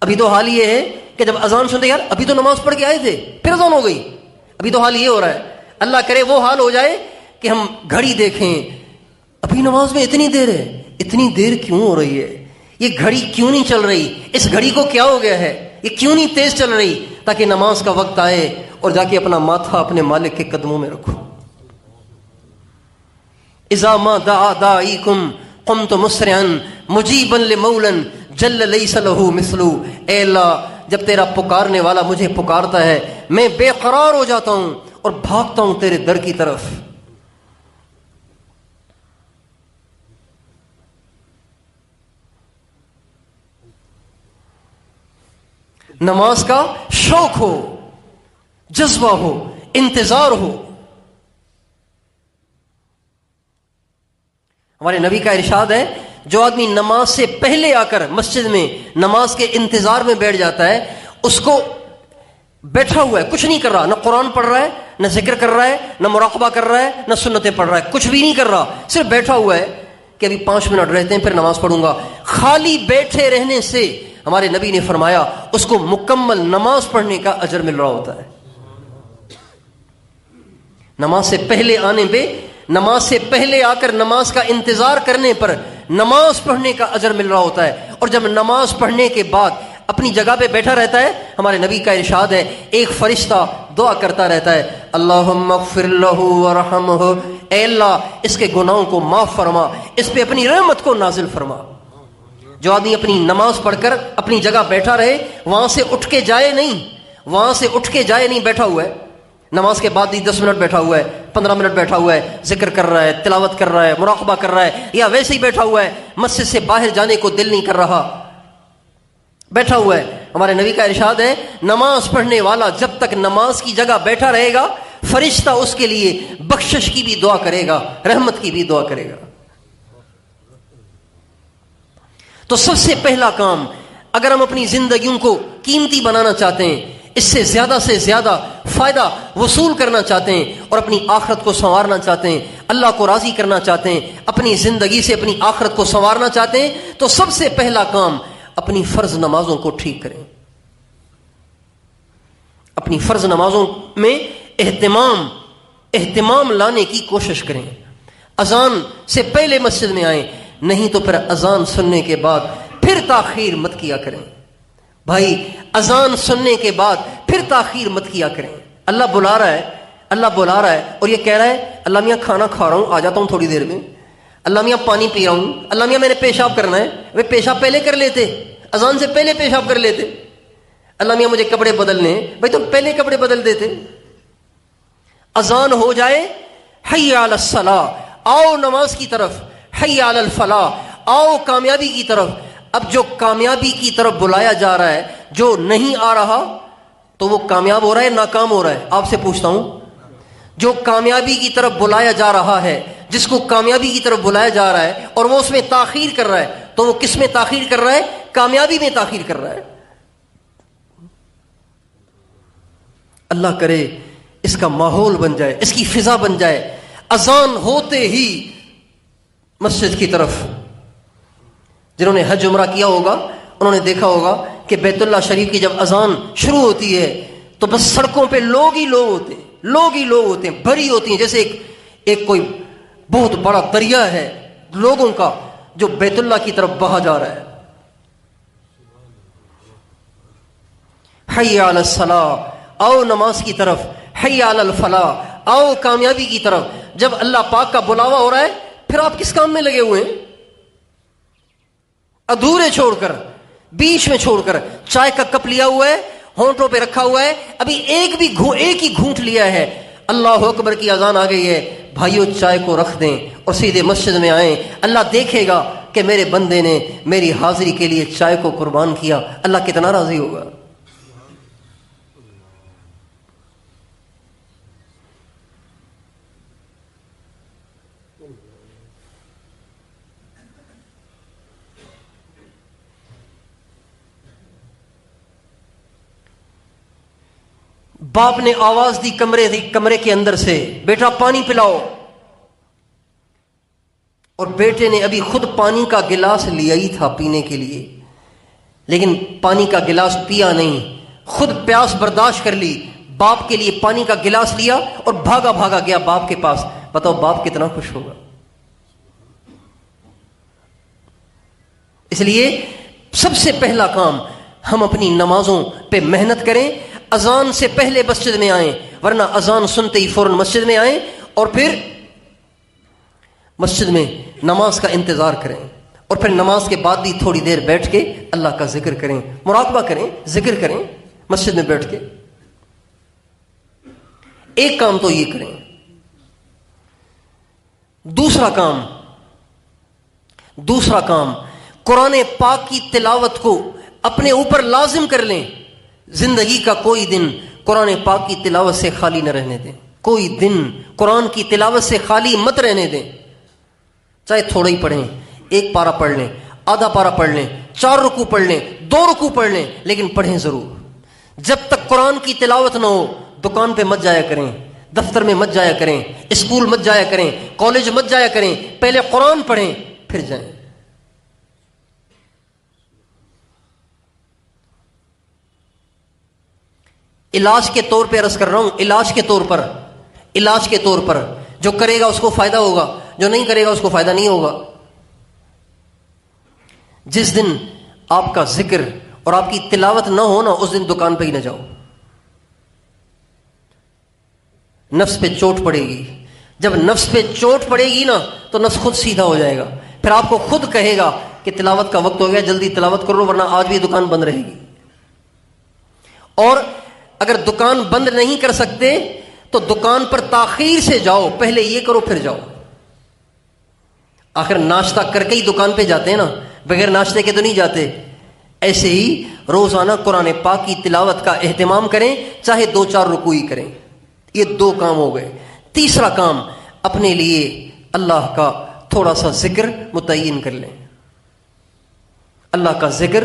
ابھی تو حال یہ ہے کہ جب اذان سنتے یار ابھی تو نماز پڑھ کے آئے تھے پھر اذان ہو گئی. ابھی تو حال یہ ہو رہا ہے. اللہ کرے وہ حال ہو جائے کہ ہم گھڑی دیکھیں ابھی نماز میں اتنی دیر ہے. اتنی دیر کیوں ہو رہی ہے؟ یہ گھڑی کیوں نہیں چل رہی؟ اس گھڑی کو کیا ہو گیا ہے؟ یہ کیوں نہیں تیز چل رہی؟ تاکہ نماز کا وقت آئے اور جا کے اپنا ماتھا اپنے مالک کے قدموں میں رکھو. اذا ما دعا داعیکم قمت مسرعا مجیبا لمولا جل لیس له مثل. اے اللہ جب تیرا پکارنے والا مجھے پکارتا ہے میں بے قرار ہو جاتا ہوں اور بھاگتا ہوں تیرے در کی طرف. نماز کا شوق ہو، جذبہ ہو، انتظار ہو. ہمارے نبی کا ارشاد ہے جو آدمی نماز سے پہلے آ کر مسجد میں نماز کے انتظار میں بیٹھ جاتا ہے، اس کو بیٹھا ہوا ہے، کچھ نہیں کر رہا، نہ قرآن پڑھ رہا ہے، نہ ذکر کر رہا ہے، نہ مراقبہ کر رہا ہے، نہ سنتیں پڑھ رہا ہے، کچھ بھی نہیں کر رہا، صرف بیٹھا ہوا ہے کہ ابھی 5 منٹ رہتے ہیں پھر نماز پڑھوں گا. خالی بیٹھے رہنے سے ہمارے نبی نے فرمایا اس کو مکمل نماز پڑھنے کا اجر مل رہا ہوتا ہے. نماز سے پہلے آنے پہ، نماز سے پہلے آ کر نماز کا انتظار کرنے پر نماز پڑھنے کا اجر مل رہا ہوتا ہے. اور جب نماز پڑھنے کے بعد اپنی جگہ پہ بیٹھا رہتا ہے، ہمارے نبی کا ارشاد ہے ایک فرشتہ دعا کرتا رہتا ہے اللہم اغفر لہ ورحمہ، اے اللہ اس کے گناہوں کو معاف فرما، اس پہ اپنی رحمت کو نازل فرما۔ جو آدمی اپنی نماز پڑھ کر اپنی جگہ بیٹھا رہے، وہاں سے اٹھ کے جائے نہیں، وہاں سے اٹھ کے جائے نہیں، بیٹھا ہوا ہے نماز کے بعد بھی 10 منٹ بیٹھا ہوا ہے، 15 منٹ بیٹھا ہوا ہے، ذکر کر رہا ہے، تلاوت کر رہا ہے، مراقبہ کر رہا ہے، یا ویسے ہی بیٹھا ہوا ہے، مسجد سے باہر جانے کو دل نہیں کر رہا، بیٹھا ہوا ہے۔ ہمارے نبی کا ارشاد ہے نماز پڑھنے والا جب تک نماز کی جگہ بیٹھا رہے گا، فرشتہ اس کے لیے بخشش کی بھی دعا کرے گا، رحمت کی بھی دعا کرے گا۔ تو سب سے پہلا کام، اگر ہم اپنی زندگیوں کو قیمتی بنانا چاہتے ہیں، اس سے زیادہ فائدہ وصول کرنا چاہتے ہیں اور اپنی آخرت کو سنوارنا چاہتے ہیں، اللہ کو راضی کرنا چاہتے ہیں، اپنی زندگی سے اپنی آخرت کو سنوارنا چاہتے ہیں، تو سب سے پہلا کام اپنی فرض نمازوں کو ٹھیک کریں۔ اپنی فرض نمازوں میں اہتمام لانے کی کوشش کریں۔ اذان سے پہلے مسجد میں آئیں، نہیں تو پھر اذان سننے کے بعد پھر تاخیر مت کیا کریں۔ بھائی اذان سننے کے بعد پھر تاخیر مت کیا کریں۔ اللہ بلا رہا ہے اور یہ کہہ رہا ہے اللہ میاں کھانا کھا رہا ہوں، آ جاتا ہوں تھوڑی دیر میں، اللہ میاں پانی پی رہا ہوں، اللہ میاں میں نے پیشاب کرنا ہے، وہ پیشاب پہلے کر لیتے، اذان سے پہلے پیشاب کر لیتے، اللہ میاں مجھے کپڑے بدلنے ہیں، بھائی تم پہلے کپڑے بدل دیتے۔ اذان ہو جائے حی علی الصلاۃ، آؤ نماز کی طرف، حی علی الفلاح، آؤ کامیابی کی طرف۔ اب جو کامیابی کی طرف بلایا جا رہا ہے، جو نہیں آ رہا تو وہ کامیاب ہو رہا ہے ناکام ہو رہا ہے؟ آپ سے پوچھتا ہوں، جو کامیابی کی طرف بلایا جا رہا ہے، جس کو کامیابی کی طرف بلایا جا رہا ہے اور وہ اس میں تاخیر کر رہا ہے، تو وہ کس میں تاخیر کر رہا ہے؟ کامیابی میں تاخیر کر رہا ہے۔ اللہ کرے اس کا ماحول بن جائے، اس کی فضا بن جائے، اذان ہوتے ہی مسجد کی طرف۔ جنہوں نے حج عمرہ کیا ہوگا انہوں نے دیکھا ہوگا کہ بیت اللہ شریف کی جب اذان شروع ہوتی ہے تو بس سڑکوں پہ لوگ ہی لوگ ہوتے ہیں، بھری ہوتی ہیں، جیسے ایک کوئی بہت بڑا دریا ہے لوگوں کا جو بیت اللہ کی طرف بہا جا رہا ہے۔ حی علی الصلاۃ، آؤ نماز کی طرف، حی علی الفلاح، آؤ کامیابی کی طرف۔ جب اللہ پاک کا بلاوا ہو رہا ہے پھر آپ کس کام میں لگے ہوئے ہیں؟ ادھورے چھوڑ کر، بیچ میں چھوڑ کر، چائے کا کپ لیا ہوا ہے، ہونٹوں پہ رکھا ہوا ہے، ابھی ایک ہی گھونٹ لیا ہے، اللہ اکبر کی اذان آ گئی ہے، بھائیو چائے کو رکھ دیں اور سیدھے مسجد میں آئیں۔ اللہ دیکھے گا کہ میرے بندے نے میری حاضری کے لیے چائے کو قربان کیا، اللہ کتنا راضی ہوگا۔ باپ نے آواز دی کمرے کے اندر سے، بیٹا پانی پلاؤ، اور بیٹے نے ابھی خود پانی کا گلاس لیا ہی تھا پینے کے لیے، لیکن پانی کا گلاس پیا نہیں، خود پیاس برداشت کر لی، باپ کے لیے پانی کا گلاس لیا اور بھاگا گیا باپ کے پاس۔ بتاؤ باپ کتنا خوش ہوگا۔ اس لیے سب سے پہلا کام ہم اپنی نمازوں پہ محنت کریں، اذان سے پہلے مسجد میں آئیں، ورنہ اذان سنتے ہی فوراً مسجد میں آئیں اور پھر مسجد میں نماز کا انتظار کریں، اور پھر نماز کے بعد بھی تھوڑی دیر بیٹھ کے اللہ کا ذکر کریں، مراقبہ کریں، ذکر کریں مسجد میں بیٹھ کے۔ ایک کام تو یہ کریں۔ دوسرا کام قرآن پاک کی تلاوت کو اپنے اوپر لازم کر لیں۔ زندگی کا کوئی دن قرآن پاک کی تلاوت سے خالی نہ رہنے دیں، کوئی دن قرآن کی تلاوت سے خالی مت رہنے دیں، چاہے تھوڑا ہی پڑھیں، 1 پارہ پڑھ لیں، آدھا پارہ پڑھ لیں، 4 رکوع پڑھ لیں، 2 رکوع پڑھ لیں، لیکن پڑھیں ضرور۔ جب تک قرآن کی تلاوت نہ ہو دکان پہ مت جایا کریں، دفتر میں مت جایا کریں، اسکول مت جایا کریں، کالج مت جایا کریں، پہلے قرآن پڑھیں پھر جائیں۔ علاج کے طور پہ عرض کر رہا ہوں، علاج کے طور پر جو کرے گا اس کو فائدہ ہوگا، جو نہیں کرے گا اس کو فائدہ نہیں ہوگا۔ جس دن آپ کا ذکر اور آپ کی تلاوت نہ ہو نا، اس دن دکان پہ ہی نہ جاؤ۔ نفس پہ چوٹ پڑے گی. جب نفس پہ چوٹ پڑے گی نا تو نفس خود سیدھا ہو جائے گا، پھر آپ کو خود کہے گا کہ تلاوت کا وقت ہو گیا، جلدی تلاوت کرو ورنہ آج بھی دکان بند رہے گی. اور اگر دکان بند نہیں کر سکتے تو دکان پر تاخیر سے جاؤ، پہلے یہ کرو پھر جاؤ. آخر ناشتہ کر کے ہی دکان پہ جاتے ہیں نا، بغیر ناشتے کے تو نہیں جاتے. ایسے ہی روزانہ قرآن پاک کی تلاوت کا اہتمام کریں، چاہے 2-4 رکوع ہی کریں. یہ 2 کام ہو گئے. تیسرا کام، اپنے لیے اللہ کا تھوڑا سا ذکر متعین کر لیں. اللہ کا ذکر،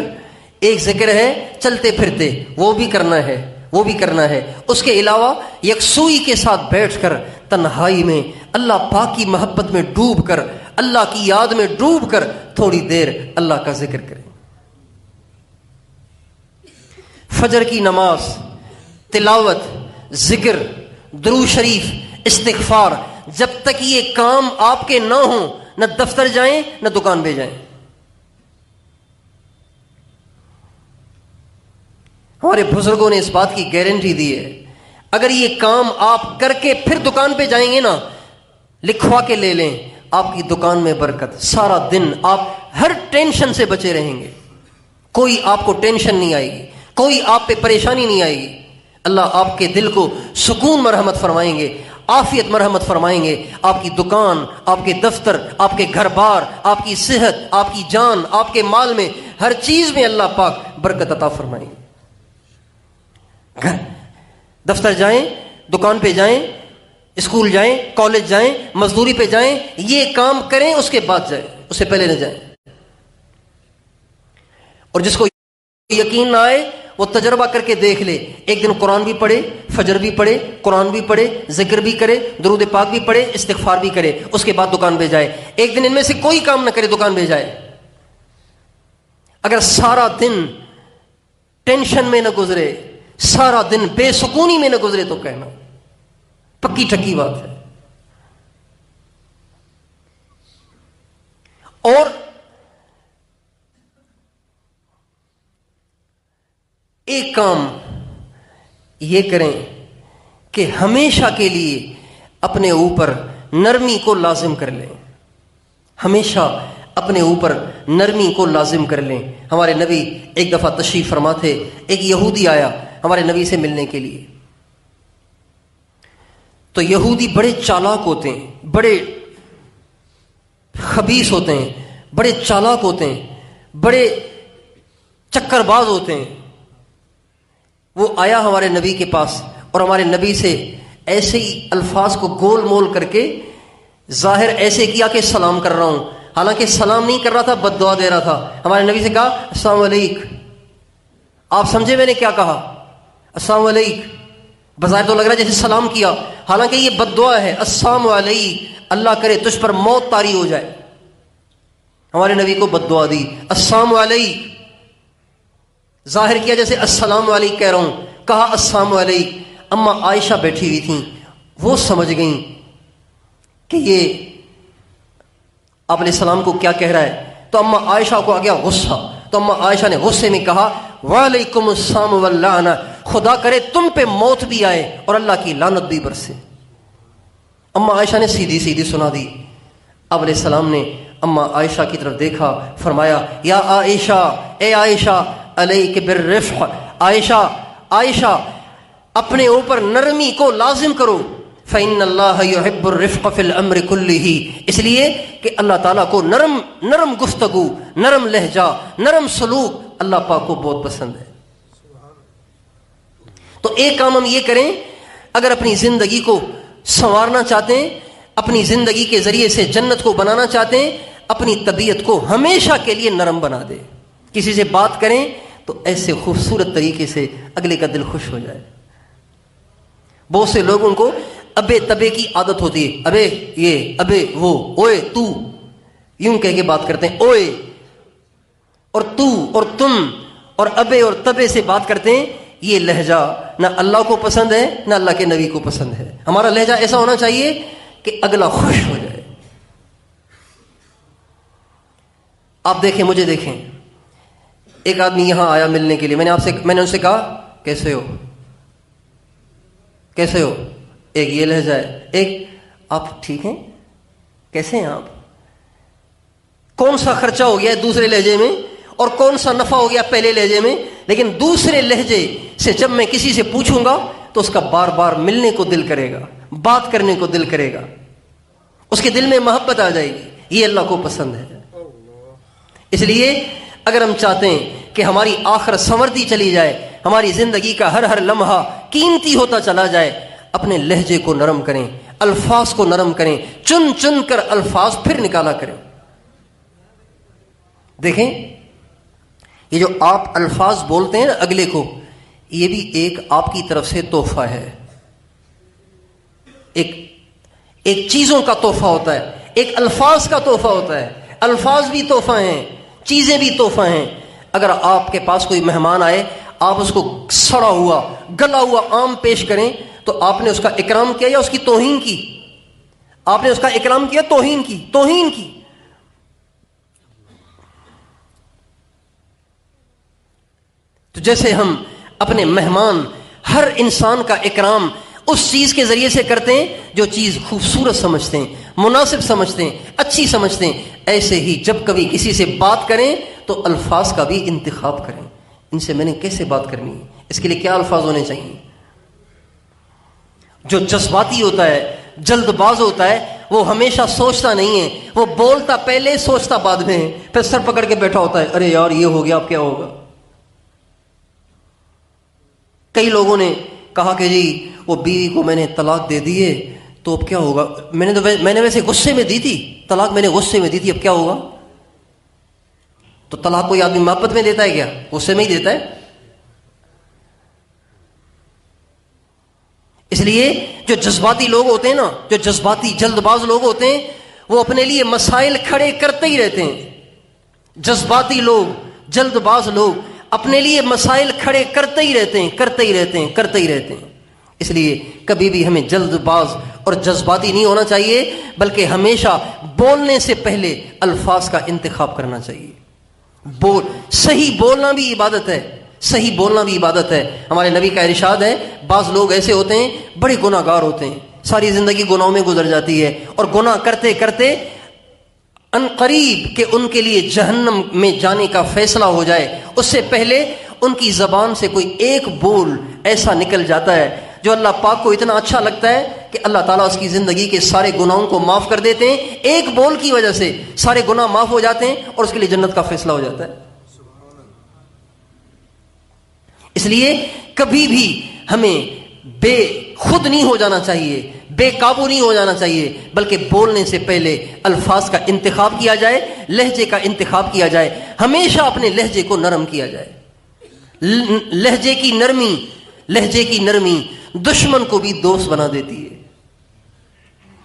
ایک ذکر ہے چلتے پھرتے، وہ بھی کرنا ہے، وہ بھی کرنا ہے. اس کے علاوہ یکسوئی کے ساتھ بیٹھ کر تنہائی میں اللہ پاک کی محبت میں ڈوب کر، اللہ کی یاد میں ڈوب کر تھوڑی دیر اللہ کا ذکر کریں. فجر کی نماز، تلاوت، ذکر، درود شریف، استغفار، جب تک یہ کام آپ کے نہ ہوں نہ دفتر جائیں نہ دکان پہ جائیں. ہمارے بزرگوں نے اس بات کی گارنٹی دی ہے، اگر یہ کام آپ کر کے پھر دکان پہ جائیں گے نا، لکھوا کے لے لیں، آپ کی دکان میں برکت. سارا دن آپ ہر ٹینشن سے بچے رہیں گے، کوئی آپ کو ٹینشن نہیں آئے گی، کوئی آپ پہ پریشانی نہیں آئے گی. اللہ آپ کے دل کو سکون مرحمت فرمائیں گے، عافیت مرحمت فرمائیں گے. آپ کی دکان، آپ کے دفتر، آپ کے گھر بار، آپ کی صحت، آپ کی جان، آپ کے مال میں، ہر چیز میں اللہ پاک برکت عطا فرمائیں گے. دفتر جائیں، دکان پہ جائیں، اسکول جائیں، کالج جائیں، مزدوری پہ جائیں، یہ کام کریں اس کے بعد جائیں، اس سے پہلے نہ جائیں. اور جس کو یقین نہ آئے وہ تجربہ کر کے دیکھ لے، ایک دن قرآن بھی پڑھے، فجر بھی پڑھے، قرآن بھی پڑھے، ذکر بھی کرے، درود پاک بھی پڑھے، استغفار بھی کرے، اس کے بعد دکان پہ جائے. ایک دن ان میں سے کوئی کام نہ کرے، دکان پہ جائے. اگر سارا دن ٹینشن میں نہ گزرے، سارا دن بے سکونی میں نہ گزرے تو کہنا پکی ٹکی بات ہے. اور ایک کام یہ کریں کہ ہمیشہ کے لیے اپنے اوپر نرمی کو لازم کر لیں. ہمیشہ اپنے اوپر نرمی کو لازم کر لیں. ہمارے نبی ایک دفعہ تشریف فرما تھے، ایک یہودی آیا ہمارے نبی سے ملنے کے لیے. تو یہودی بڑے چالاک ہوتے ہیں، بڑے خبیث ہوتے ہیں، بڑے چالاک ہوتے ہیں، بڑے چکر باز ہوتے ہیں. وہ آیا ہمارے نبی کے پاس اور ہمارے نبی سے ایسے ہی الفاظ کو گول مول کر کے ظاہر ایسے کیا کہ سلام کر رہا ہوں، حالانکہ سلام نہیں کر رہا تھا، بد دعا دے رہا تھا. ہمارے نبی سے کہا السلام علیکم. آپ سمجھے میں نے کیا کہا؟ السلام علیکم. بظاہر تو لگ رہا ہے جیسے سلام کیا، حالانکہ یہ بد دعا ہے. السلام علیکم، اللہ کرے تجھ پر موت طاری ہو جائے. ہمارے نبی کو بد دعا دی. السلام علیکم، ظاہر کیا جیسے السلام علیکم کہہ رہا ہوں، کہا السلام علیکم. اما عائشہ بیٹھی ہوئی تھیں، وہ سمجھ گئیں کہ یہ آپ علیہ السلام کو کیا کہہ رہا ہے. تو اما عائشہ کو آ گیا غصہ. تو اما عائشہ نے غصے میں کہا وعلیکم السلام واللعنہ، خدا کرے تم پہ موت بھی آئے اور اللہ کی لعنت بھی برسے. اما عائشہ نے سیدھی سیدھی سنا دی. اب علیہ السلام نے اما عائشہ کی طرف دیکھا، فرمایا یا عائشہ، اے عائشہ، علیک بالرفق، عائشہ عائشہ اپنے اوپر نرمی کو لازم کرو. فإن اللہ یحب الرفق فی الامر کلہ، اس لیے کہ اللہ تعالیٰ کو نرم گفتگو، نرم لہجہ، نرم سلوک اللہ پاک کو بہت پسند ہے. تو ایک کام ہم یہ کریں، اگر اپنی زندگی کو سنوارنا چاہتے ہیں، اپنی زندگی کے ذریعے سے جنت کو بنانا چاہتے ہیں، اپنی طبیعت کو ہمیشہ کے لیے نرم بنا دے. کسی سے بات کریں تو ایسے خوبصورت طریقے سے اگلے کا دل خوش ہو جائے. بہت سے لوگوں کو ابے تبے کی عادت ہوتی ہے، ابے یہ، ابے وہ، اوئے تو، یوں کہہ کے بات کرتے ہیں. اوئے اور تو اور تم اور ابے اور تبے سے بات کرتے ہیں. یہ لہجہ نہ اللہ کو پسند ہے نہ اللہ کے نبی کو پسند ہے. ہمارا لہجہ ایسا ہونا چاہیے کہ اگلا خوش ہو جائے. آپ دیکھیں، مجھے دیکھیں، ایک آدمی یہاں آیا ملنے کے لیے، میں نے ان سے کہا کیسے ہو، کیسے ہو. ایک یہ لہجہ ہے، ایک آپ ٹھیک ہیں، کیسے ہیں آپ، کون سا خرچہ ہو گیا دوسرے لہجے میں اور کون سا نفع ہو گیا پہلے لہجے میں. لیکن دوسرے لہجے سے جب میں کسی سے پوچھوں گا تو اس کا بار بار ملنے کو دل کرے گا، بات کرنے کو دل کرے گا، اس کے دل میں محبت آ جائے گی. یہ اللہ کو پسند ہے. اس لیے اگر ہم چاہتے ہیں کہ ہماری آخرت سنورتی چلی جائے، ہماری زندگی کا ہر ہر لمحہ قیمتی ہوتا چلا جائے، اپنے لہجے کو نرم کریں، الفاظ کو نرم کریں، چن چن کر الفاظ پھر نکالا کریں. دیکھیں یہ جو آپ الفاظ بولتے ہیں نا اگلے کو، یہ بھی ایک آپ کی طرف سے تحفہ ہے. ایک چیزوں کا تحفہ ہوتا ہے، ایک الفاظ کا تحفہ ہوتا ہے. الفاظ بھی تحفہ ہیں، چیزیں بھی تحفہ ہیں. اگر آپ کے پاس کوئی مہمان آئے، آپ اس کو سڑا ہوا گلا ہوا آم پیش کریں تو آپ نے اس کا اکرام کیا یا اس کی توہین کی؟ آپ نے اس کا اکرام کیا، توہین کی، توہین کی. تو جیسے ہم اپنے مہمان، ہر انسان کا اکرام اس چیز کے ذریعے سے کرتے ہیں جو چیز خوبصورت سمجھتے ہیں، مناسب سمجھتے ہیں، اچھی سمجھتے ہیں، ایسے ہی جب کبھی کسی سے بات کریں تو الفاظ کا بھی انتخاب کریں. ان سے میں نے کیسے بات کرنی ہے، اس کے لیے کیا الفاظ ہونے چاہیے. جو جذباتی ہوتا ہے، جلد باز ہوتا ہے، وہ ہمیشہ سوچتا نہیں ہے، وہ بولتا پہلے سوچتا بعد میں ہے، پھر سر پکڑ کے بیٹھا ہوتا ہے، ارے یار یہ ہو گیا اب کیا ہوگا. کئی لوگوں نے کہا کہ جی وہ بیوی کو میں نے طلاق دے دیے تو اب کیا ہوگا، میں نے ویسے غصے میں دی تھی طلاق، میں نے غصے میں دی تھی، اب کیا ہوگا. تو طلاق کوئی آدمی محبت میں دیتا ہے کیا؟ غصے میں ہی دیتا ہے. اس لیے جو جذباتی لوگ ہوتے ہیں نا، جو جذباتی جلد باز لوگ ہوتے ہیں، وہ اپنے لیے مسائل کھڑے کرتے ہی رہتے ہیں. جذباتی لوگ، جلد باز لوگ اپنے لیے مسائل کھڑے کرتے ہی رہتے ہیں، کرتے ہی رہتے ہیں، کرتے ہی رہتے ہیں. اس لیے کبھی بھی ہمیں جلد باز اور جذباتی نہیں ہونا چاہیے، بلکہ ہمیشہ بولنے سے پہلے الفاظ کا انتخاب کرنا چاہیے. صحیح بولنا بھی عبادت ہے، صحیح بولنا بھی عبادت ہے. ہمارے نبی کا ارشاد ہے، بعض لوگ ایسے ہوتے ہیں بڑے گناہ گار ہوتے ہیں، ساری زندگی گناہوں میں گزر جاتی ہے، اور گناہ کرتے کرتے ان قریب کہ ان کے لیے جہنم میں جانے کا فیصلہ ہو جائے، اس سے پہلے ان کی زبان سے کوئی ایک بول ایسا نکل جاتا ہے جو اللہ پاک کو اتنا اچھا لگتا ہے کہ اللہ تعالیٰ اس کی زندگی کے سارے گناہوں کو معاف کر دیتے ہیں. ایک بول کی وجہ سے سارے گناہ معاف ہو جاتے ہیں اور اس کے لیے جنت کا فیصلہ ہو جاتا ہے. اس لیے کبھی بھی ہمیں بے خود نہیں ہو جانا چاہیے، بے قابو نہیں ہو جانا چاہیے، بلکہ بولنے سے پہلے الفاظ کا انتخاب کیا جائے، لہجے کا انتخاب کیا جائے. ہمیشہ اپنے لہجے کو نرم کیا جائے. لہجے کی نرمی دشمن کو بھی دوست بنا دیتی ہے.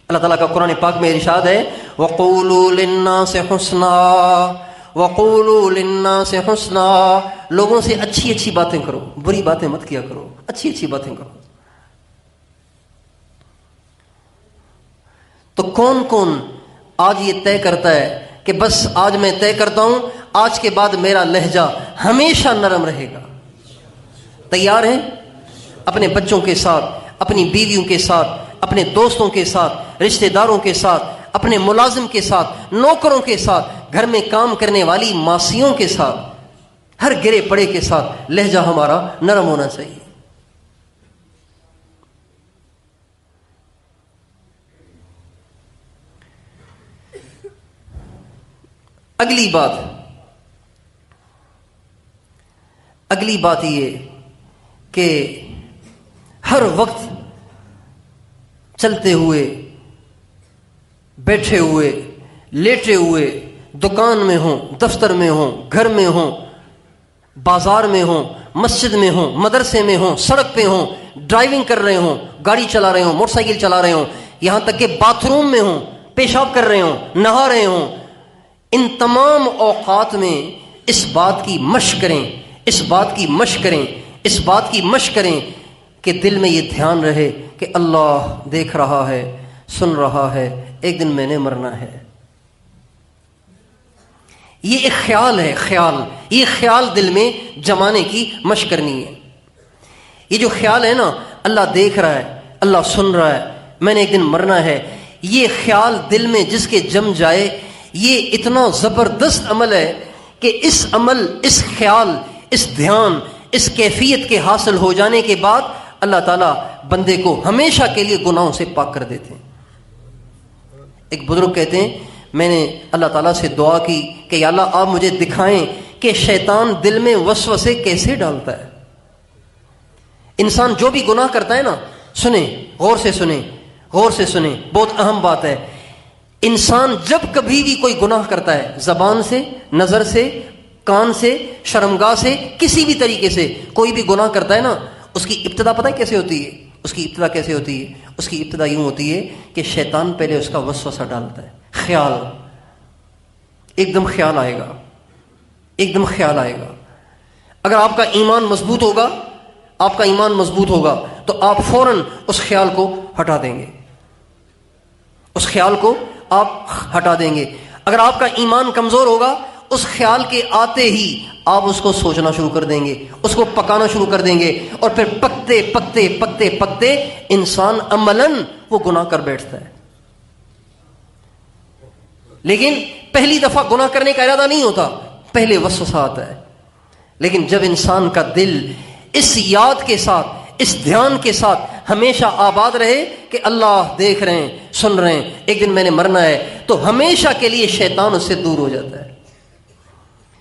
اللہ تعالیٰ کا قرآن پاک میں ارشاد ہے، وَقُولُوا لِلنَّاسِ حُسْنًا، وَقُولُوا لِلنَّاسِ حُسْنًا، لوگوں سے اچھی اچھی باتیں کرو، بری باتیں مت کیا کرو، اچھی اچھی باتیں کرو. تو کون کون آج یہ طے کرتا ہے کہ بس آج میں طے کرتا ہوں آج کے بعد میرا لہجہ ہمیشہ نرم رہے گا؟ تیار ہیں؟ اپنے بچوں کے ساتھ، اپنی بیویوں کے ساتھ، اپنے دوستوں کے ساتھ، رشتہ داروں کے ساتھ، اپنے ملازم کے ساتھ، نوکروں کے ساتھ، گھر میں کام کرنے والی ماسیوں کے ساتھ، ہر گرے پڑے کے ساتھ لہجہ ہمارا نرم ہونا چاہیے. اگلی بات یہ کہ ہر وقت چلتے ہوئے، بیٹھے ہوئے، لیٹے ہوئے، دکان میں ہوں، دفتر میں ہوں، گھر میں ہوں، بازار میں ہوں، مسجد میں ہوں، مدرسے میں ہوں، سڑک پہ ہوں، ڈرائیونگ کر رہے ہوں، گاڑی چلا رہے ہوں، موٹر سائیکل چلا رہے ہوں، یہاں تک کہ باتھ روم میں ہوں، پیشاب کر رہے ہوں، نہا رہے ہوں، ان تمام اوقات میں اس بات کی مشق کریں، اس بات کی مشق کریں، اس بات کی مشق کریں کہ دل میں یہ دھیان رہے کہ اللہ دیکھ رہا ہے، سن رہا ہے، ایک دن میں نے مرنا ہے. یہ ایک خیال ہے، یہ خیال دل میں جمانے کی مشق کرنی ہے. یہ جو خیال ہے نا، اللہ دیکھ رہا ہے، اللہ سن رہا ہے، میں نے ایک دن مرنا ہے، یہ خیال دل میں جس کے جم جائے، یہ اتنا زبردست عمل ہے کہ اس عمل، اس خیال، اس دھیان، اس کیفیت کے حاصل ہو جانے کے بعد اللہ تعالیٰ بندے کو ہمیشہ کے لیے گناہوں سے پاک کر دیتے ہیں۔ ایک بزرگ کہتے ہیں میں نے اللہ تعالیٰ سے دعا کی کہ یا اللہ آپ مجھے دکھائیں کہ شیطان دل میں وسوسے کیسے ڈالتا ہے۔ انسان جو بھی گناہ کرتا ہے نا، سنیں، غور سے سنیں، غور سے سنیں، بہت اہم بات ہے۔ انسان جب کبھی بھی کوئی گناہ کرتا ہے، زبان سے، نظر سے، کان سے، شرمگاہ سے، کسی بھی طریقے سے کوئی بھی گناہ کرتا ہے نا، اس کی ابتدا پتہ ہے کیسے ہوتی ہے؟ اس کی ابتدا کیسے ہوتی ہے؟ اس کی ابتدا یوں ہوتی ہے کہ شیطان پہلے اس کا وسوسہ ڈالتا ہے، خیال، ایک دم خیال آئے گا، ایک دم خیال آئے گا۔ اگر آپ کا ایمان مضبوط ہوگا، آپ کا ایمان مضبوط ہوگا تو آپ فوراً اس خیال کو ہٹا دیں گے، اس خیال کو آپ ہٹا دیں گے۔ اگر آپ کا ایمان کمزور ہوگا، اس خیال کے آتے ہی آپ اس کو سوچنا شروع کر دیں گے، اس کو پکانا شروع کر دیں گے، اور پھر پکتے پکتے پکتے پکتے انسان عملاً وہ گناہ کر بیٹھتا ہے۔ لیکن پہلی دفعہ گناہ کرنے کا ارادہ نہیں ہوتا، پہلے وسوسہ آتا ہے۔ لیکن جب انسان کا دل اس یاد کے ساتھ، اس دھیان کے ساتھ ہمیشہ آباد رہے کہ اللہ دیکھ رہے ہیں، سن رہے ہیں، ایک دن میں نے مرنا ہے، تو ہمیشہ کے لیے شیطان اس سے دور ہو جاتا ہے۔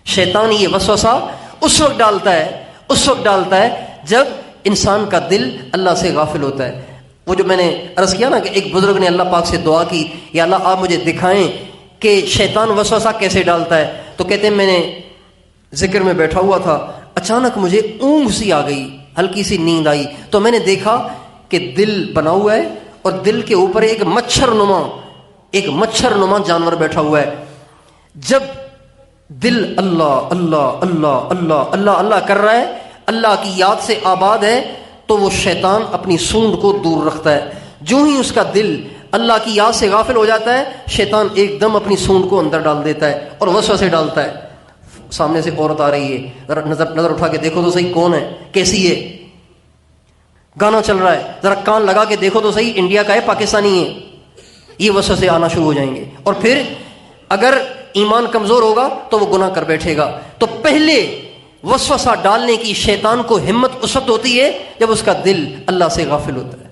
شیطان یہ وسوسہ اس وقت ڈالتا ہے جب انسان کا دل اللہ سے غافل ہوتا ہے۔ وہ جو میں نے عرض کیا نا کہ ایک بزرگ نے اللہ پاک سے دعا کی، یا اللہ آپ مجھے دکھائیں کہ شیطان وسوسہ کیسے ڈالتا ہے۔ تو کہتے ہیں میں نے ذکر میں بیٹھا ہوا تھا، اچانک مجھے اونگ سی آ گئی، ہلکی سی نیند آئی، تو میں نے دیکھا کہ دل بنا ہوا ہے اور دل کے اوپر ایک مچھر نما جانور بیٹھا ہوا ہے۔ جب دل اللہ اللہ اللہ اللہ اللہ اللہ کر رہا ہے، اللہ کی یاد سے آباد ہے، تو وہ شیطان اپنی سونڈ کو دور رکھتا ہے۔ جو ہی اس کا دل اللہ کی یاد سے غافل ہو جاتا ہے، شیطان ایک دم اپنی سونڈ کو اندر ڈال دیتا ہے اور وسوسے ڈالتا ہے۔ سامنے سے عورت آ رہی ہے، ذرا نظر اٹھا کے دیکھو تو صحیح کون ہے، کیسی ہے۔ گانا چل رہا ہے، ذرا کان لگا کے دیکھو تو صحیح انڈیا کا ہے پاکستانی ہے۔ یہ وسوسے آنا شروع ہو جائیں گے، اور پھر اگر ایمان کمزور ہوگا تو وہ گناہ کر بیٹھے گا۔ تو پہلے وسوسہ ڈالنے کی شیطان کو ہمت اس وقت ہوتی ہے جب اس کا دل اللہ سے غافل ہوتا ہے۔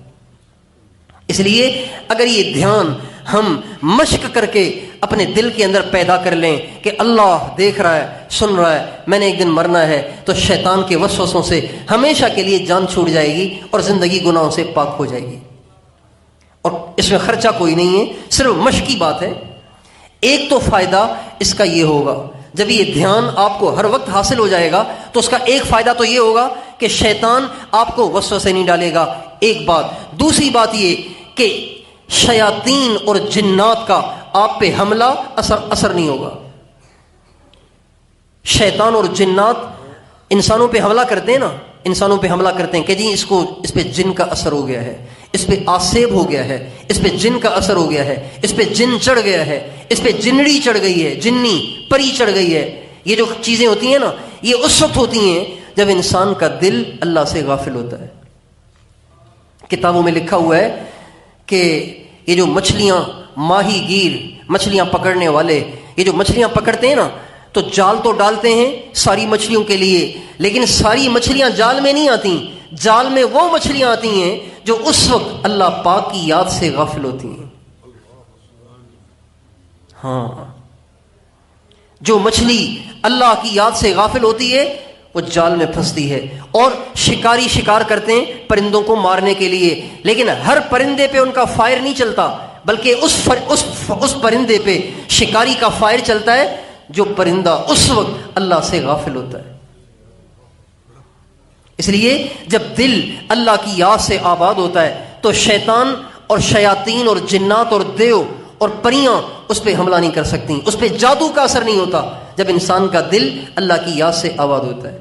اس لیے اگر یہ دھیان ہم مشق کر کے اپنے دل کے اندر پیدا کر لیں کہ اللہ دیکھ رہا ہے، سن رہا ہے، میں نے ایک دن مرنا ہے، تو شیطان کے وسوسوں سے ہمیشہ کے لیے جان چھوٹ جائے گی اور زندگی گناہوں سے پاک ہو جائے گی۔ اور اس میں خرچہ کوئی نہیں ہے، صرف مشق کی بات ہے۔ ایک تو فائدہ اس کا یہ ہوگا، جب یہ دھیان آپ کو ہر وقت حاصل ہو جائے گا تو اس کا ایک فائدہ تو یہ ہوگا کہ شیطان آپ کو وسوسے نہیں ڈالے گا، ایک بات۔ دوسری بات یہ کہ شیاطین اور جنات کا آپ پہ حملہ اثر نہیں ہوگا۔ شیطان اور جنات انسانوں پہ حملہ کرتے ہیں نا، انسانوں پہ حملہ کرتے ہیں کہ جی اس پہ جن کا اثر ہو گیا ہے، اس پہ آسیب ہو گیا ہے، اس پہ جن کا اثر ہو گیا ہے، اس پہ جن چڑھ گیا ہے، اس پہ جنڑی چڑھ گئی ہے، جنی پری چڑھ گئی ہے۔ یہ جو چیزیں ہوتی ہیں نا، یہ اس وقت ہوتی ہیں جب انسان کا دل اللہ سے غافل ہوتا ہے۔ کتابوں میں لکھا ہوا ہے کہ یہ جو مچھلیاں، ماہی گیر، مچھلیاں پکڑنے والے، یہ جو مچھلیاں پکڑتے ہیں نا، تو جال تو ڈالتے ہیں ساری مچھلیوں کے لیے، لیکن ساری مچھلیاں جال میں نہیں آتی، جال میں وہ مچھلیاں آتی ہیں جو اس وقت اللہ پاک کی یاد سے غافل ہوتی ہیں۔ ہاں، جو مچھلی اللہ کی یاد سے غافل ہوتی ہے وہ جال میں پھنستی ہے۔ اور شکاری شکار کرتے ہیں پرندوں کو مارنے کے لیے، لیکن ہر پرندے پہ ان کا فائر نہیں چلتا، بلکہ اس پرندے پہ شکاری کا فائر چلتا ہے جو پرندہ اس وقت اللہ سے غافل ہوتا ہے۔ اس لیے جب دل اللہ کی یاد سے آباد ہوتا ہے تو شیطان اور شیاطین اور جنات اور دیو اور پریاں اس پہ حملہ نہیں کر سکتی، اس پہ جادو کا اثر نہیں ہوتا جب انسان کا دل اللہ کی یاد سے آباد ہوتا ہے۔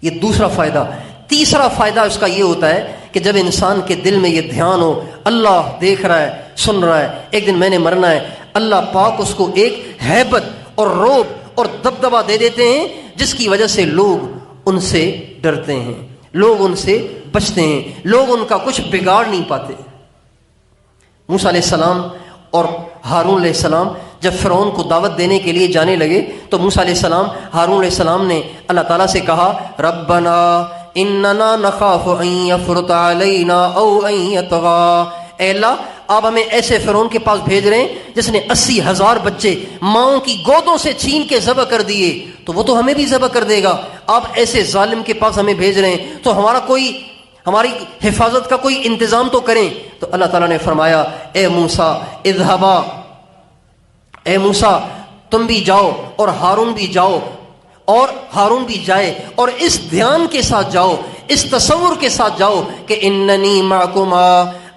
یہ دوسرا فائدہ۔ تیسرا فائدہ اس کا یہ ہوتا ہے کہ جب انسان کے دل میں یہ دھیان ہو، اللہ دیکھ رہا ہے، سن رہا ہے، ایک دن میں نے مرنا ہے، اللہ پاک اس کو ایک ہیبت اور رعب اور دبدبہ دے دیتے ہیں جس کی وجہ سے لوگ ان سے ڈرتے ہیں، لوگ ان سے بچتے ہیں، لوگ ان کا کچھ بگاڑ نہیں پاتے۔ موسیٰ علیہ السلام اور ہارون علیہ السلام جب فرعون کو دعوت دینے کے لیے جانے لگے تو موسیٰ علیہ السلام، ہارون علیہ السلام نے اللہ تعالیٰ سے کہا ربنا اننا نخاف ان یفرط علینا او ان یطغی، اے اللہ آپ ہمیں ایسے فرعون کے پاس بھیج رہے ہیں جس نے 80,000 بچے ماؤں کی گودوں سے چھین کے ذبح کر دیے، تو وہ تو ہمیں بھی ذبح کر دے گا، آپ ایسے ظالم کے پاس ہمیں بھیج رہے ہیں تو ہماری حفاظت کا کوئی انتظام تو کریں۔ تو اللہ تعالیٰ نے فرمایا اے موسیٰ اذهبا، اے موسیٰ تم بھی جاؤ اور ہارون بھی جاؤ، اور ہارون بھی جائے، اور اس دھیان کے ساتھ جاؤ، اس تصور کے ساتھ جاؤ کہ اننی معکما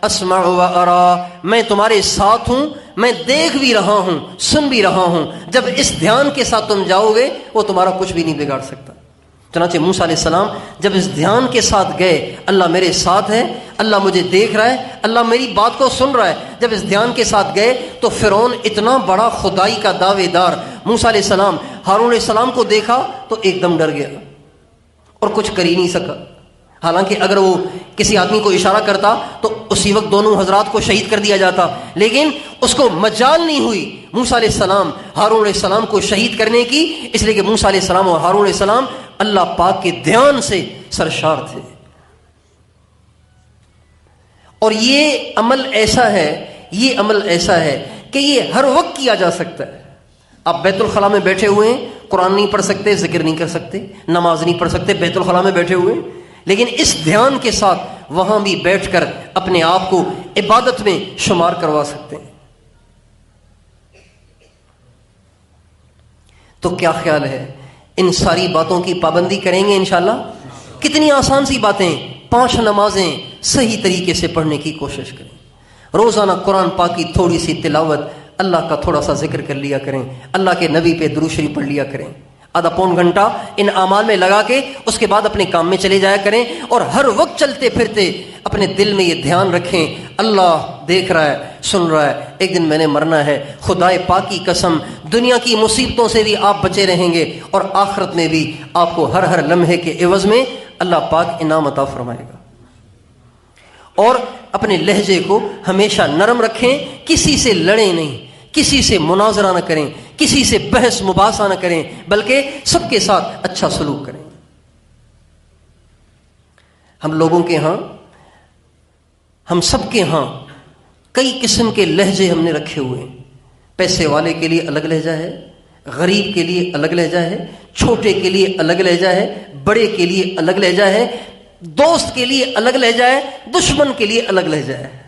اسمع و ارا، میں تمہارے ساتھ ہوں، میں دیکھ بھی رہا ہوں، سن بھی رہا ہوں۔ جب اس دھیان کے ساتھ تم جاؤ گے وہ تمہارا کچھ بھی نہیں بگاڑ سکتا۔ چنانچہ موسیٰ علیہ السلام جب اس دھیان کے ساتھ گئے، اللہ میرے ساتھ ہے، اللہ مجھے دیکھ رہا ہے، اللہ میری بات کو سن رہا ہے، جب اس دھیان کے ساتھ گئے تو فرعون اتنا بڑا خدائی کا دعوے دار موسیٰ علیہ السلام، ہارون علیہ السلام کو دیکھا تو ایک دم ڈر گیا اور کچھ کر ہی نہیں سکا۔ حالانکہ اگر وہ کسی آدمی کو اشارہ کرتا تو اسی وقت دونوں حضرات کو شہید کر دیا جاتا، لیکن اس کو مجال نہیں ہوئی موسیٰ علیہ السلام ہارون علیہ السلام کو شہید کرنے کی، اس لیے کہ موسیٰ علیہ السلام اور ہارون علیہ السلام اللہ پاک کے دھیان سے سرشار تھے۔ اور یہ عمل ایسا ہے کہ یہ ہر وقت کیا جا سکتا ہے۔ آپ بیت الخلاء میں بیٹھے ہوئے ہیں، قرآن نہیں پڑھ سکتے، ذکر نہیں کر سکتے، نماز نہیں پڑھ سکتے، بیت الخلاء میں بیٹھے ہوئے ہیں، لیکن اس دھیان کے ساتھ وہاں بھی بیٹھ کر اپنے آپ کو عبادت میں شمار کروا سکتے ہیں۔ تو کیا خیال ہے ان ساری باتوں کی پابندی کریں گے انشاءاللہ؟ کتنی آسان سی باتیں، 5 نمازیں صحیح طریقے سے پڑھنے کی کوشش کریں، روزانہ قرآن پاک کی تھوڑی سی تلاوت، اللہ کا تھوڑا سا ذکر کر لیا کریں، اللہ کے نبی پہ درود شریف پڑھ لیا کریں، آدھا پون گھنٹہ ان اعمال میں لگا کے اس کے بعد اپنے کام میں چلے جایا کریں، اور ہر وقت چلتے پھرتے اپنے دل میں یہ دھیان رکھیں اللہ دیکھ رہا ہے، سن رہا ہے، ایک دن میں نے مرنا ہے، خدائے پاک کی قسم دنیا کی مصیبتوں سے بھی آپ بچے رہیں گے اور آخرت میں بھی آپ کو ہر لمحے کے عوض میں اللہ پاک انعام عطا فرمائے گا۔ اور اپنے لہجے کو ہمیشہ نرم رکھیں، کسی سے لڑیں نہیں، کسی سے مناظرہ نہ کریں، کسی سے بحث مباحثہ نہ کریں، بلکہ سب کے ساتھ اچھا سلوک کریں۔ ہم لوگوں کے ہاں، ہم سب کے ہاں کئی قسم کے لہجے ہم نے رکھے ہوئے ہیں۔ پیسے والے کے لیے الگ لہجہ ہے، غریب کے لیے الگ لہجہ ہے، چھوٹے کے لیے الگ لہجہ ہے، بڑے کے لیے الگ لہجہ ہے، دوست کے لیے الگ لہجہ ہے، دشمن کے لیے الگ لہجہ ہے۔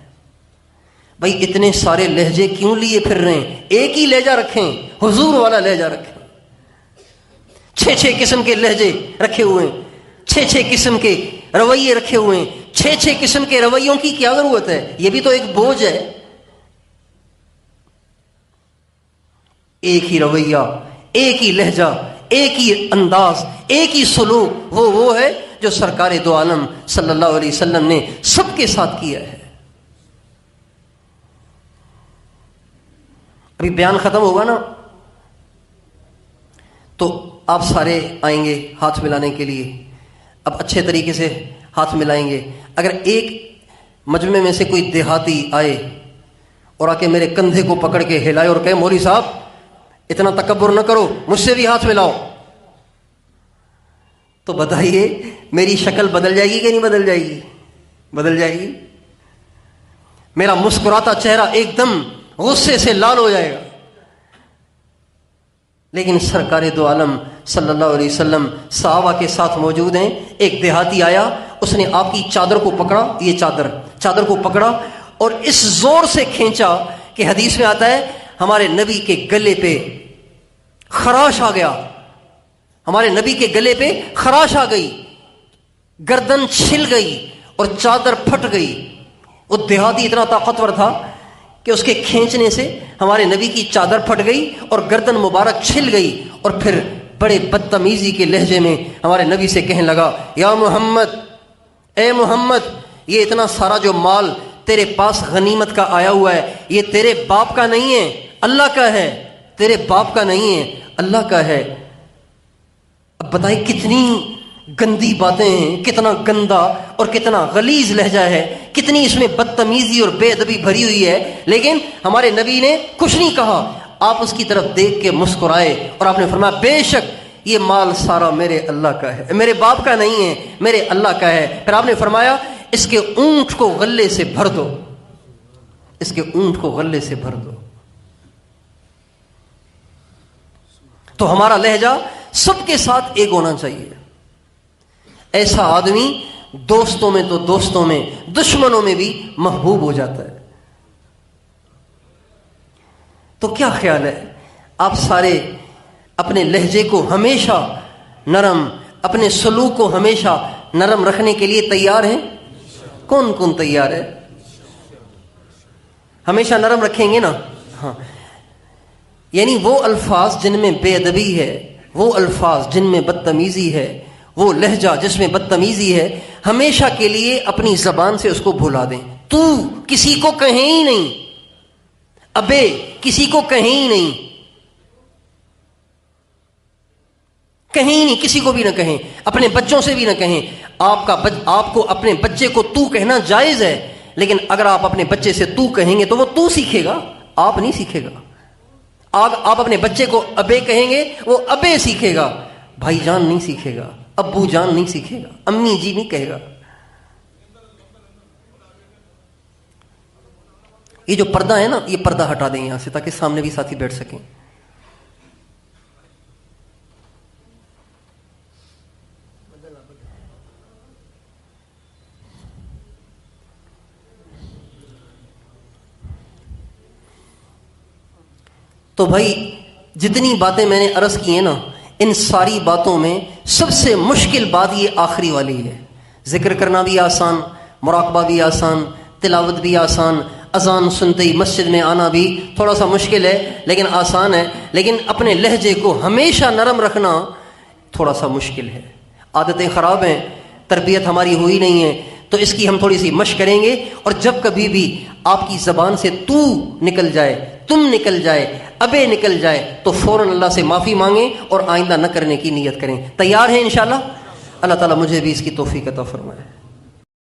بھائی اتنے سارے لہجے کیوں لیے پھر رہے ہیں؟ ایک ہی لہجہ رکھیں، حضور والا لہجہ رکھیں۔ 6 قسم کے لہجے رکھے ہوئے ہیں، 6 قسم کے رویے رکھے ہوئے ہیں۔ 6 قسم کے رویوں کی کیا ضرورت ہے؟ یہ بھی تو ایک بوجھ ہے۔ ایک ہی رویہ، ایک ہی لہجہ، ایک ہی انداز، ایک ہی سلوک، وہ ہے جو سرکار دو عالم صلی اللہ علیہ وسلم نے سب کے ساتھ کیا ہے۔ ابھی بیان ختم ہوگا نا تو آپ سارے آئیں گے ہاتھ ملانے کے لیے، اب اچھے طریقے سے ہاتھ ملائیں گے۔ اگر ایک مجمع میں سے کوئی دیہاتی آئے اور آ کے میرے کندھے کو پکڑ کے ہلائے اور کہے مولوی صاحب اتنا تکبر نہ کرو، مجھ سے بھی ہاتھ ملاؤ، تو بتائیے میری شکل بدل جائے گی کہ نہیں بدل جائے گی؟ بدل جائے گی۔ میرا مسکراتا چہرہ ایک دم غصے سے لال ہو جائے گا۔ لیکن سرکار دو عالم صلی اللہ علیہ وسلم صحابہ کے ساتھ موجود ہیں۔ ایک دیہاتی آیا، اس نے آپ کی چادر کو پکڑا، یہ چادر کو پکڑا اور اس زور سے کھینچا کہ حدیث میں آتا ہے ہمارے نبی کے گلے پہ خراش آ گیا، ہمارے نبی کے گلے پہ خراش آ گئی، گردن چھل گئی اور چادر پھٹ گئی۔ وہ دیہاتی اتنا طاقتور تھا کہ اس کے کھینچنے سے ہمارے نبی کی چادر پھٹ گئی اور گردن مبارک چھل گئی، اور پھر بڑے بدتمیزی کے لہجے میں ہمارے نبی سے کہنے لگا یا محمد، اے محمد، یہ اتنا سارا جو مال تیرے پاس غنیمت کا آیا ہوا ہے یہ تیرے باپ کا نہیں ہے، اللہ کا ہے، تیرے باپ کا نہیں ہے، اللہ کا ہے۔ اب بتائیں گندی باتیں ہیں، کتنا گندا اور کتنا غلیظ لہجہ ہے، کتنی اس میں بدتمیزی اور بے ادبی بھری ہوئی ہے، لیکن ہمارے نبی نے کچھ نہیں کہا. آپ اس کی طرف دیکھ کے مسکرائے اور آپ نے فرمایا بے شک یہ مال سارا میرے اللہ کا ہے، میرے باپ کا نہیں ہے، میرے اللہ کا ہے. پھر آپ نے فرمایا اس کے اونٹ کو غلے سے بھر دو، اس کے اونٹ کو غلے سے بھر دو. تو ہمارا لہجہ سب کے ساتھ ایک ہونا چاہیے. ایسا آدمی دوستوں میں تو دوستوں میں، دشمنوں میں بھی محبوب ہو جاتا ہے. تو کیا خیال ہے، آپ سارے اپنے لہجے کو ہمیشہ نرم، اپنے سلوک کو ہمیشہ نرم رکھنے کے لیے تیار ہیں؟ کون کون تیار ہے؟ ہمیشہ نرم رکھیں گے نا؟ ہاں. یعنی وہ الفاظ جن میں بے ادبی ہے، وہ الفاظ جن میں بدتمیزی ہے، وہ لہجہ جس میں بدتمیزی ہے، ہمیشہ کے لیے اپنی زبان سے اس کو بھلا دیں. تو کسی کو کہیں ہی نہیں، ابے کسی کو کہیں ہی نہیں، کہیں نہیں، کسی کو بھی نہ کہیں، اپنے بچوں سے بھی نہ کہیں. آپ کو اپنے بچے کو تو کہنا جائز ہے، لیکن اگر آپ اپنے بچے سے تو کہیں گے تو وہ تو سیکھے گا، آپ نہیں سیکھے گا. آپ اپنے بچے کو ابے کہیں گے، وہ ابے سیکھے گا، بھائی جان نہیں سیکھے گا، ابو جان نہیں سیکھے گا، امی جی نہیں کہے گا. یہ جو پردہ ہے نا، یہ پردہ ہٹا دیں یہاں سے تاکہ سامنے بھی ساتھی بیٹھ سکیں. تو بھائی جتنی باتیں میں نے عرض کی ہیں نا، ان ساری باتوں میں سب سے مشکل بات یہ آخری والی ہے. ذکر کرنا بھی آسان، مراقبہ بھی آسان، تلاوت بھی آسان، اذان سنتے ہی مسجد میں آنا بھی تھوڑا سا مشکل ہے لیکن آسان ہے. لیکن اپنے لہجے کو ہمیشہ نرم رکھنا تھوڑا سا مشکل ہے. عادتیں خراب ہیں، تربیت ہماری ہوئی نہیں ہے، تو اس کی ہم تھوڑی سی مشق کریں گے. اور جب کبھی بھی آپ کی زبان سے تو نکل جائے، تم نکل جائے، ابے نکل جائے، تو فوراً اللہ سے معافی مانگیں اور آئندہ نہ کرنے کی نیت کریں. تیار ہیں انشاءاللہ؟ اللہ تعالیٰ مجھے بھی اس کی توفیق عطا فرمائے.